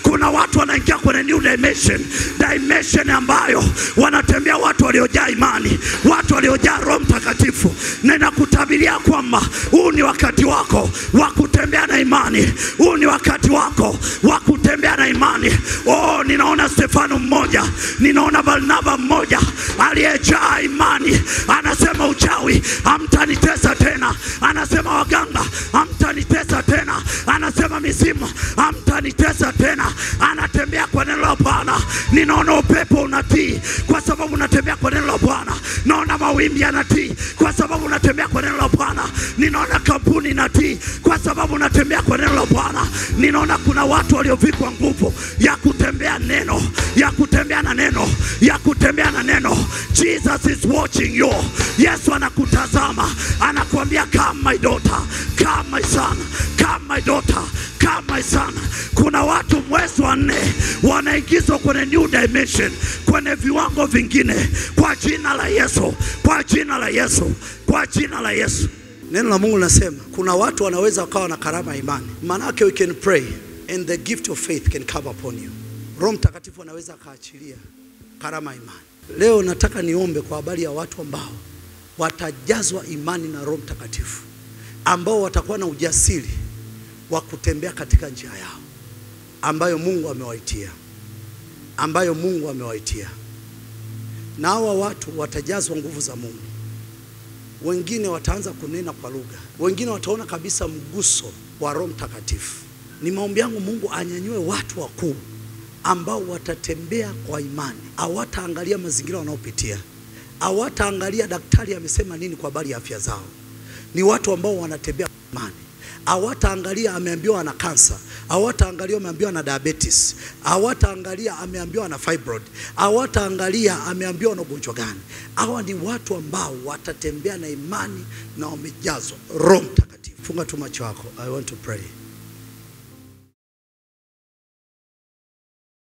Kuna watu wanaingia kwenye new dimension ambayo wanatembea watu waliojaa imani, watu waliojaa Roho Mtakatifu. Ninakutabiria kwamba huu ni wakati wako wa kutembea na imani. Huu ni wakati wako wa kutembea na imani. Oh, ninaona Stefano mmoja, ninaona Barnaba mmoja aliyejaa imani. Anasema uchawi hamtanitesa tena, anasema waganga hamtanitesa tena, anasema mizimu hamtanitesa tena. Anatembea kwa neno la Bwana. Ninaona upepo unatii kwa sababu unatembea kwa neno la Bwana. Naona mawimbi yanatii kwa sababu unatembea kwa neno la Bwana. Ninaona kampuni inatii kwa sababu unatembea kwa neno la Bwana. Ninaona kuna watu waliovikwa nguvu ya kutembea neno, ya kutembea na neno, ya kutembea na neno. Jesus is watching you. Yesu anakutazama, anakuambia come my daughter, come my son, come my daughter, come my son. Kuna watu mwezi wa 4 wanaingizwa kwenye new dimension, kwenye viwango vingine kwa jina la Yesu, kwa jina la Yesu, kwa jina la Yesu. Neno la Mungu linasema kuna watu wanaweza wakawa na karama imani. Maana yake we can pray and the gift of faith can come upon you. Roho Mtakatifu anaweza kaachilia karama imani. Leo nataka niombe kwa habari ya watu ambao watajazwa imani na Roho Mtakatifu, ambao watakuwa na ujasiri wa kutembea katika njia yao ambayo Mungu amewaitia, ambayo Mungu amewaitia. Na hawa watu watajazwa nguvu za Mungu. Wengine wataanza kunena kwa lugha, wengine wataona kabisa mguso wa Roho Mtakatifu. Ni maombi yangu Mungu anyanyue watu wakuu ambao watatembea kwa imani. Hawataangalia mazingira wanaopitia, hawataangalia daktari amesema nini kwa habari ya afya zao. Ni watu ambao wanatembea kwa imani. Hawataangalia ameambiwa ana kansa, hawataangalia ameambiwa na diabetes, hawataangalia ameambiwa na fibroid, hawataangalia ameambiwa na ugonjwa gani. Hawa ni watu ambao watatembea na imani na wamejazwa Roho Mtakatifu. Funga tu macho yako. I want to pray.